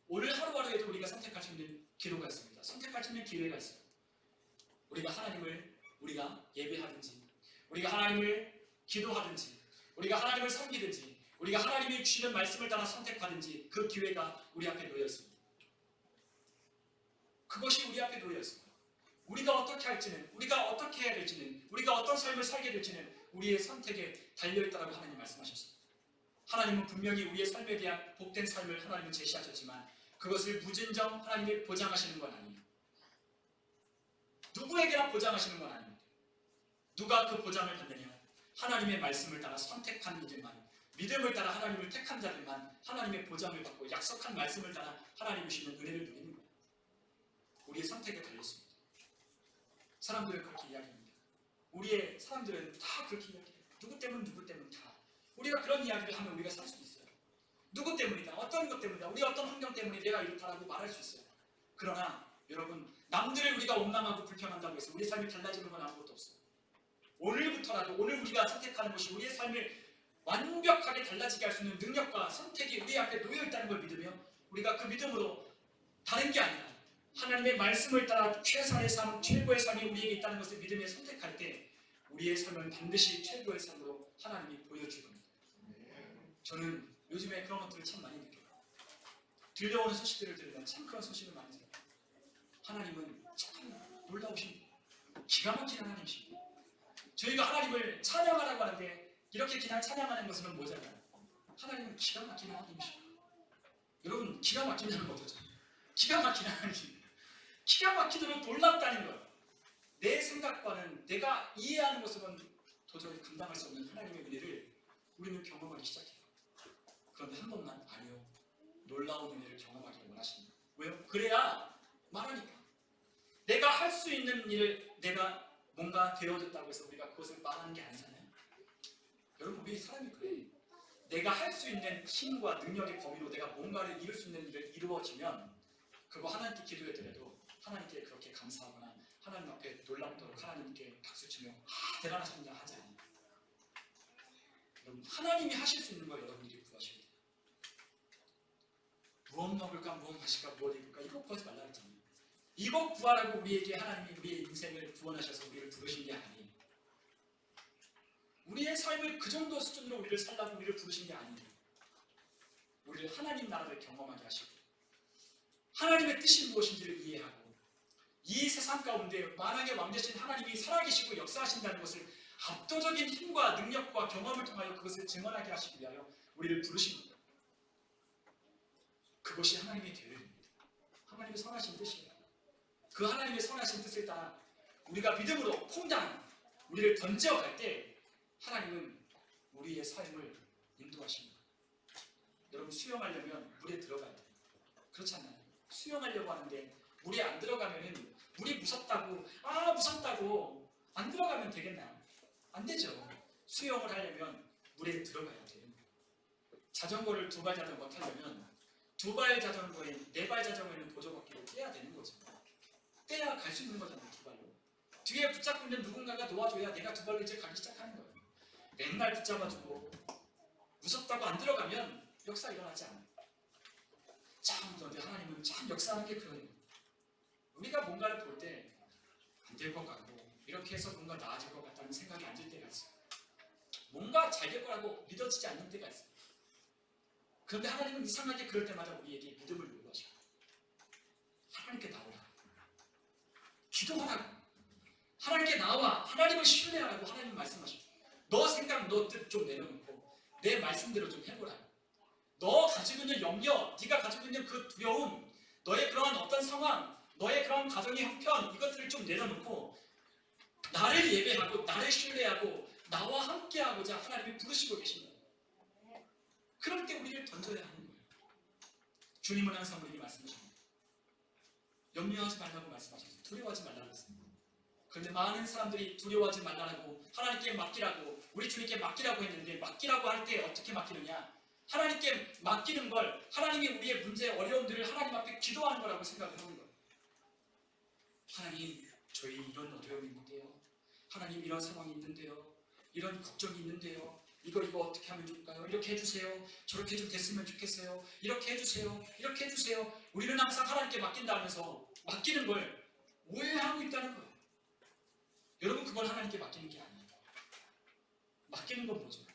오늘 하루하루에도 우리가 선택할 수 있는 기로가 있습니다. 선택할 수 있는 기회가 있어요. 우리가 하나님을 예배하든지, 우리가 하나님을 기도하든지, 우리가 하나님을 섬기든지, 우리가 하나님이 주시는 말씀을 따라 선택하든지 그 기회가 우리 앞에 놓여 있습니다. 그것이 우리 앞에 놓여 있습니다. 우리가 어떻게 할지는, 우리가 어떻게 해야 될지는, 우리가 어떤 삶을 살게 될지는 우리의 선택에 달려있다라고 하나님 말씀하셨습니다. 하나님은 분명히 우리의 삶에 대한 복된 삶을 하나님은 제시하셨지만 그것을 무진정 하나님이 보장하시는 건 아니에요. 누구에게나 보장하시는 건 아닙니다. 누가 그 보장을 받느냐? 하나님의 말씀을 따라 선택한 이들만, 믿음을 따라 하나님을 택한 자들만 하나님의 보장을 받고 약속한 말씀을 따라 하나님이 주시는 은혜를 누리는 거예요. 우리의 선택에 달렸습니다. 사람들은 그렇게 이야기합니다. 우리의 사람들은 다 그렇게 이야기해요. 누구 때문 다. 우리가 그런 이야기를 하면 우리가 살 수 있어요. 누구 때문이다, 어떤 것 때문이다, 우리 어떤 환경 때문에 내가 이렇다라고 말할 수 있어요. 그러나 여러분, 남들을 우리가 원망하고 불평한다고 해서 우리 삶이 달라지는 건 아무것도 없어요. 오늘부터라도, 오늘 우리가 선택하는 것이 우리의 삶을 완벽하게 달라지게 할 수 있는 능력과 선택이 우리 앞에 놓여 있다는 걸 믿으며 우리가 그 믿음으로 다른 게 아니라 하나님의 말씀을 따라 최선의 삶, 최고의 삶이 우리에게 있다는 것을 믿으며 선택할 때 우리의 삶은 반드시 최고의 삶으로 하나님이 보여줄 겁니다. 저는 요즘에 그런 것들을 참 많이 느껴요. 들려오는 소식들을 들으면 참 그런 소식을 많이 들어요. 하나님은 참 놀라우신, 기가 막힌 하나님이십니다. 저희가 하나님을 찬양하라고 하는데 이렇게 그냥 찬양하는 것은 뭐잖아요. 하나님은 기가 막힌 하나님이십니다. 여러분, 기가 막힌다는 거 어떠죠? 기가 막힌 하나님, 기가 막히도록 놀랍다는 것. 내 생각과는, 내가 이해하는 것으로는 도저히 감당할 수 없는 하나님의 은혜를 우리는 경험하기 시작해요. 그런데 한 번만 아니요, 놀라운 은혜를 경험하기를 원하십니다. 왜요? 그래야 말하니까. 내가 할 수 있는 일을 내가 뭔가 되어졌다고 해서 우리가 그것을 말하는 게 아니잖아요. 여러분, 우리 사람이 그래. 내가 할 수 있는 힘과 능력의 범위로 내가 뭔가를 이룰 수 있는 일을 이루어지면 그거 하나님께 기도해드려도 하나님께 그렇게 감사하거나 하나님 앞에 놀랍도록 하나님께 박수치며 대단하십니다 하지 않아요. 여러분, 하나님이 하실 수 있는 걸 여러분들이 구하셔야 돼요. 무엇 먹을까, 무엇 마실까, 무엇 입을까, 이거 구하지 말라 했잖아요. 이거 구하라고 우리에게 하나님이 우리의 인생을 구원하셔서 우리를 부르신 게 아니에요. 우리의 삶을 그 정도 수준으로 우리를 살라고 우리를 부르신 게 아니에요. 우리를 하나님 나라를 경험하게 하시고 하나님의 뜻이 무엇인지를 이해하고 이 세상 가운데 만왕의 왕 되신 하나님이 살아계시고 역사하신다는 것을 압도적인 힘과 능력과 경험을 통하여 그것을 증언하게 하시기 위하여 우리를 부르신 겁니다. 그것이 하나님의 계획입니다. 하나님의 선하신 뜻이에요. 그 하나님의 선하신 뜻을 따라 우리가 믿음으로 퐁당 우리를 던져갈 때 하나님은 우리의 삶을 인도하십니다. 여러분, 수영하려면 물에 들어가야 돼요. 그렇지 않나요? 수영하려고 하는데 물에 안 들어가면은 물이 무섭다고 안 들어가면 되겠나요? 안 되죠. 수영을 하려면 물에 들어가야 돼요. 자전거를 두발 자전거 타려면 두발 자전거에 네발 자전거에는 보조바퀴를 떼야 되는 거죠. 떼야 갈 수 있는 거잖아요. 두 발로. 뒤에 붙잡고 있는 누군가가 도와줘야 내가 두 발로 이제 가기 시작하는 거예요. 맨날 붙잡아주고 무섭다고 안 들어가면 역사 일어나지 않아요. 참, 그런데 하나님은 참 역사하는 게 그래요. 우리가 뭔가를 볼 때 안 될 것 같고 이렇게 해서 뭔가 나아질 것 같다는 생각이 안 들 때가 있어요. 뭔가 잘 될 거라고 믿어지지 않는 때가 있어요. 그런데 하나님은 이상하게 그럴 때마다 우리에게 믿음을 요구하시고 하나님께 나오라, 기도하라고, 하나님께 나와 하나님을 신뢰하라고 하나님 말씀하시고 너 생각, 너 뜻 좀 내려놓고 내 말씀대로 좀 해보라. 너 가지고 있는 염려, 네가 가지고 있는 그 두려움, 너의 그러한 어떤 상황, 너의 그런 가정의 형편, 이것들을 좀 내려놓고 나를 예배하고 나를 신뢰하고 나와 함께하고자 하나님이 부르시고 계십니다. 그럴 때 우리를 던져야 하는 거예요. 주님은 항상 우리에게 말씀하십니다. 염려하지 말라고 말씀하셨어요. 두려워하지 말라고 했습니다. 그런데 많은 사람들이 두려워하지 말라고 하나님께 맡기라고, 우리 주님께 맡기라고 했는데 맡기라고 할 때 어떻게 맡기느냐? 하나님께 맡기는 걸 하나님이 우리의 문제, 어려움들을 하나님 앞에 기도하는 거라고 생각을 하는 거예요. 하나님, 저희 이런 어려움이 있는데요. 하나님, 이런 상황이 있는데요. 이런 걱정이 있는데요. 이거 어떻게 하면 좋을까요? 이렇게 해주세요. 저렇게 좀 됐으면 좋겠어요. 이렇게 해주세요. 이렇게 해주세요. 우리는 항상 하나님께 맡긴다면서 맡기는 걸 오해하고 있다는 거예요. 여러분, 그걸 하나님께 맡기는 게 아니에요. 맡기는 건 뭐죠?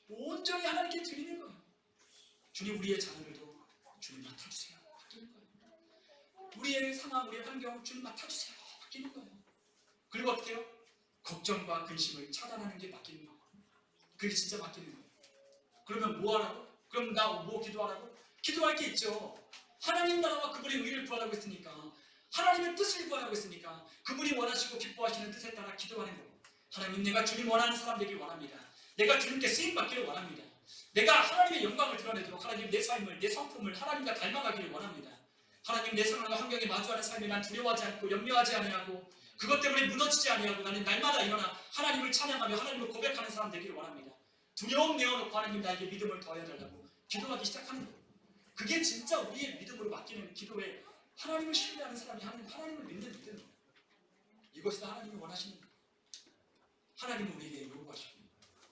온전히 하나님께 드리는 거예요. 주님, 우리의 자녀들도 주님 맡아주세요. 맡기는 거예요. 우리의 상황, 우리의 환경 주님 맡아주세요. 맡기는 거예요. 그리고 어떻게 해요? 걱정과 근심을 차단하는 게 맡기는 거예요. 그게 진짜 맡기는 거예요. 그러면 뭐 하라고? 그럼 나 뭐 기도하라고? 기도할 게 있죠. 하나님 나라와 그분의 의를 구하라고 했으니까, 하나님의 뜻을 구하라고 했으니까 그분이 원하시고 기뻐하시는 뜻에 따라 기도하는 거예요. 하나님, 내가 주님 원하는 사람 되길 원합니다. 내가 주님께 쓰임받기를 원합니다. 내가 하나님의 영광을 드러내도록 하나님 내 삶을, 내 성품을 하나님과 닮아가기를 원합니다. 하나님, 내 상황과 환경에 마주하는 삶에 난 두려워하지 않고 염려하지 아니하고 그것 때문에 무너지지 아니하고 나는 날마다 일어나 하나님을 찬양하며 하나님을 고백하는 사람 되기를 원합니다. 두려움 내어놓고 하나님 나에게 믿음을 더해달라고 기도하기 시작하는 거예요. 그게 진짜 우리의 믿음으로 맡기는 기도에 하나님을 신뢰하는 사람이 하나님을 믿는 믿음이에요. 이것이 다 하나님이 원하시는 거예요. 하나님은 우리에게 요구하시고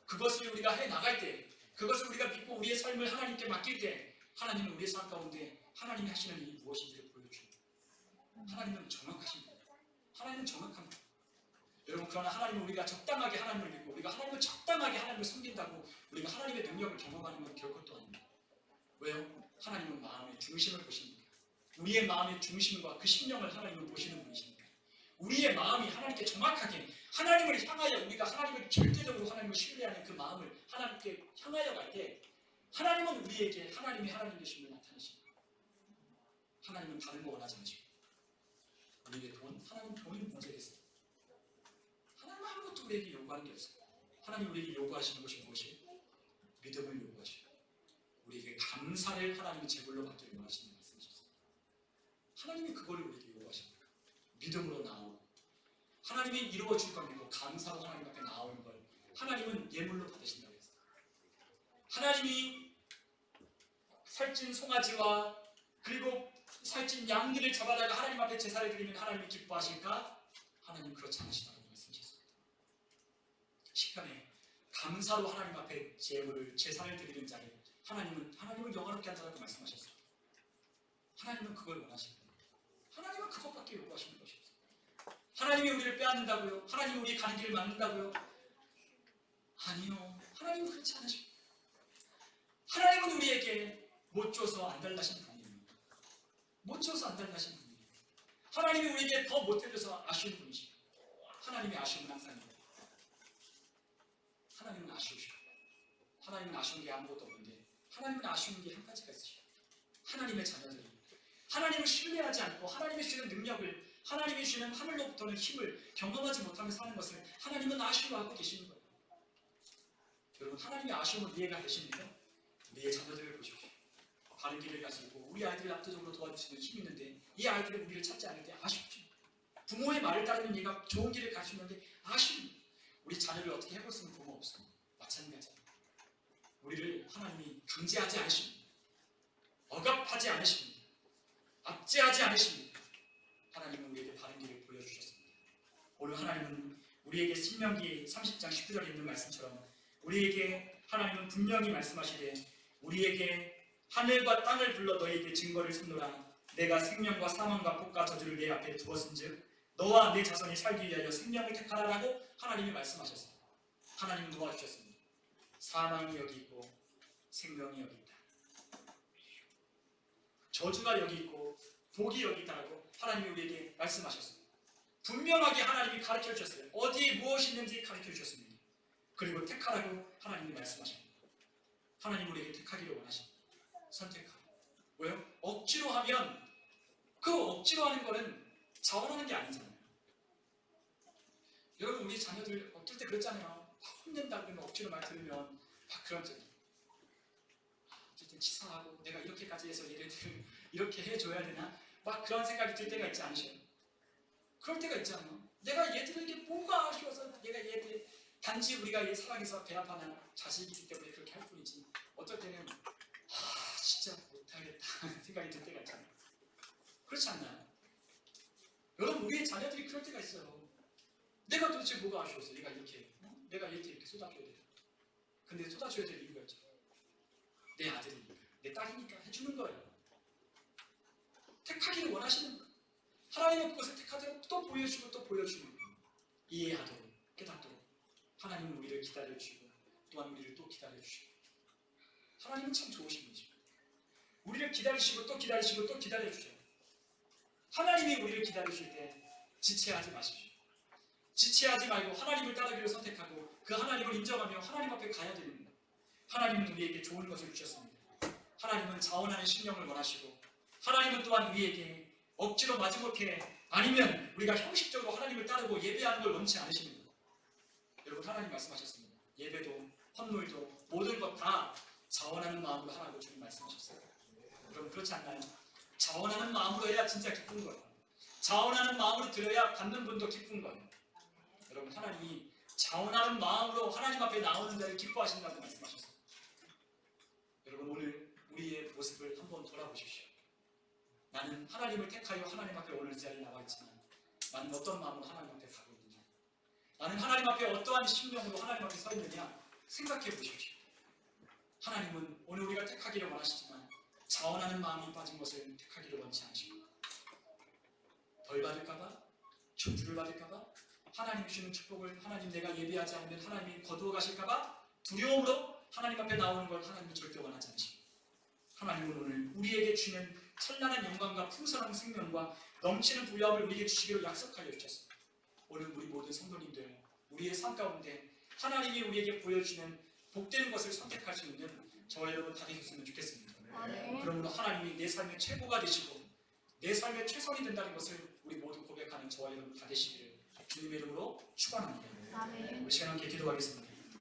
그것을 우리가 해나갈 때, 그것을 우리가 믿고 우리의 삶을 하나님께 맡길 때 하나님은 우리의 삶 가운데 하나님이 하시는 일이 무엇인지를 보여주십니다. 하나님은 정확하십니다. 하나님은 정확합니다. 여러분, 그러나 하나님은 우리가 적당하게 하나님을 믿고 우리가 하나님을 적당하게 하나님을 섬긴다고 우리가 하나님의 능력을 경험하는 건 결코 또 아닙니다. 왜요? 하나님은 마음의 중심을 보십니다. 우리의 마음의 중심과 그 심령을 하나님은 보시는 분이십니다. 우리의 마음이 하나님께 정확하게 하나님을 향하여 우리가 하나님을 절대적으로 하나님을 신뢰하는 그 마음을 하나님께 향하여 갈 때 하나님은 우리에게 하나님이 하나님 되심을 나타내십니다. 하나님은 다른 거 원하지 않으십니다. 우리에게 하나님 돈이 문제겠어요. 하나님은 아무것도 우리에게 요구하는 게 없어요. 하나님 우리에게 요구하시는 것이 무엇이에요? 믿음을 요구하시고 우리에게 감사를 하나님의 제물로 받기를 원하시는 말씀이셨어요. 하나님이 그거를 우리에게 요구하십니다. 믿음으로 나오고 하나님이 이루어 줄 걸 믿고 감사로 하나님 앞에 나오는 걸 하나님은 예물로 받으신다고 했어요. 하나님이 살찐 송아지와 그리고 살찐 양들을 잡아다가 하나님 앞에 제사를 드리면 하나님이 기뻐하실까? 하나님 그렇지 않으시다고 말씀하셨습니다. 시편에 감사로 하나님 앞에 제사를 드리는 자를 하나님을 영화롭게 한다고 말씀하셨어요. 하나님은 그걸 원하십니다. 하나님은 그것밖에 요구하시는 것이 없어요. 하나님이 우리를 빼앗는다고요? 하나님이 우리 가는 길을 막는다고요? 아니요. 하나님은 그렇지 않으십니다. 하나님은 우리에게 못 줘서 안 달라신 분입니다. 못 줘서 안 달라신 분입니다. 하나님이 우리에게 더 못 해줘서 아쉬운 분이십니다. 하나님의 아쉬움은 항상 있습니다. 하나님은 아쉬우시고 하나님은 아쉬운 게 아무것도 없는데 하나님은 아쉬운 게 한 가지가 있으시죠. 하나님의 자녀들이 하나님을 신뢰하지 않고 하나님이 주시는 능력을, 하나님이 주시는 하늘로부터는 힘을 경험하지 못하며 사는 것을 하나님은 아쉬워하고 계시는 거예요. 여러분, 하나님의 아쉬움을 이해가 되십니까? 우리의 자녀들을 보십시오. 바른 길을 가시고 우리 아이들을 압도적으로 도와주시는 힘이 있는데 이 아이들은 우리를 찾지 않을 때 아쉽죠. 부모의 말을 따르는 얘가 좋은 길을 가시는데 아쉽습니다. 우리 자녀를 어떻게 해볼 수 있는 부모 없습니다. 마찬가지입니다. 우리를 하나님이 강제하지 않으십니다. 억압하지 않으십니다. 압제하지 않으십니다. 하나님은 우리에게 바른 길을 보여주셨습니다. 오늘 하나님은 우리에게 신명기 30장 19절에 있는 말씀처럼 우리에게 하나님은 분명히 말씀하시되 우리에게 하늘과 땅을 불러 너희에게 증거를 삼노라. 내가 생명과 사망과 복과 저주를 내 앞에 두었은즉 너와 내 자손이 살기 위하여 생명을 택하라라고 하나님이 말씀하셨어요. 하나님은 도와주셨습니다. 사망이 여기 있고 생명이 여기 있다. 저주가 여기 있고 복이 여기 있다라고 하나님이 우리에게 말씀하셨습니다. 분명하게 하나님이 가르쳐 주셨어요. 어디에 무엇이 있는지 가르쳐 주셨습니다. 그리고 택하라고 하나님이 말씀하십니다. 하나님 우리에게 택하기를 원하십니다. 선택하라. 왜요? 억지로 하면 그 억지로 하는 거는 자원하는 게 아니잖아요. 여러분, 우리 자녀들 어떨 때 그랬잖아요. 혼낸다 그러면 억지로 말 들으면 막 그러잖아요. 어쨌든 치사하고 내가 이렇게까지 해서 얘네들 이렇게 해줘야 되나? 막 그런 생각이 들 때가 있지 않으셔요? 그럴 때가 있잖아요. 내가 얘들에게 뭐가 아쉬워서 내가 얘들 단지 우리가 얘 사랑해서 배합하는 자식이기 때문에 그렇게 할 뿐이지 어떨 때는 해야겠다 생각이 들 때가 있잖아요. 그렇지 않나요? 여러분 우리의 자녀들이 그럴 때가 있어요. 내가 도대체 뭐가 아쉬워서 내가 이렇게 쏟아줘야 돼. 근데 쏟아줘야 될 이유가 있죠. 내 아들이니까, 내 딸이니까 해주는 거예요. 택하기를 원하시는 거예요. 하나님은 그것을 택하도록 또 보여주고 또 보여주고 이해하도록 깨닫도록 하나님은 우리를 기다려주시고 또한 우리를 또 기다려주시고 하나님은 참 좋으신 분이죠. 우리를 기다리시고 또 기다리시고 또 기다려주셔요. 하나님이 우리를 기다리실 때 지체하지 마십시오. 지체하지 말고 하나님을 따르기를 선택하고 그 하나님을 인정하며 하나님 앞에 가야 됩니다. 하나님은 우리에게 좋은 것을 주셨습니다. 하나님은 자원하는 심령을 원하시고 하나님은 또한 우리에게 억지로 마지못해 아니면 우리가 형식적으로 하나님을 따르고 예배하는 걸 원치 않으십니다. 여러분 하나님 말씀하셨습니다. 예배도 헌물도 모든 것 다 자원하는 마음으로 하라고 주님 말씀하셨어요. 여러분 그렇지 않나요? 자원하는 마음으로 해야 진짜 기쁜 거예요. 자원하는 마음으로 드려야 받는 분도 기쁜 거예요. 여러분 하나님이 자원하는 마음으로 하나님 앞에 나오는 자를 기뻐하신다고 말씀하셨어요. 여러분 오늘 우리의 모습을 한번 돌아보십시오. 나는 하나님을 택하여 하나님 앞에 오늘 자리에 나와 있지만 나는 어떤 마음으로 하나님 앞에 가고 있느냐, 나는 하나님 앞에 어떠한 심령으로 하나님 앞에 서 있느냐 생각해 보십시오. 하나님은 오늘 우리가 택하기를 원하시지만 자원하는 마음이 빠진 것을 택하기를 원치 않으십니다. 벌 받을까봐? 저주를 받을까봐? 하나님 주시는 축복을 하나님 내가 예배하지 않으면 하나님이 거두어 가실까봐 두려움으로 하나님 앞에 나오는 걸 하나님은 절대 원하지 않으십니다. 하나님은 오늘 우리에게 주는 찬란한 영광과 풍성한 생명과 넘치는 부유함을 우리에게 주시기로 약속하여 주셨습니다. 오늘 우리 모든 성도님들 우리의 삶 가운데 하나님이 우리에게 보여주는 복된 것을 선택할 수 있는 저와 여러분 다 되셨으면 좋겠습니다. 그러므로 하나님이 내 삶의 최고가 되시고 내 삶의 최선이 된다는 것을 우리 모두 고백하는 저와 여러분 다 되시기를 주님의 이름으로 축원합니다. 아멘. 우리 시간 함께 기도하겠습니다.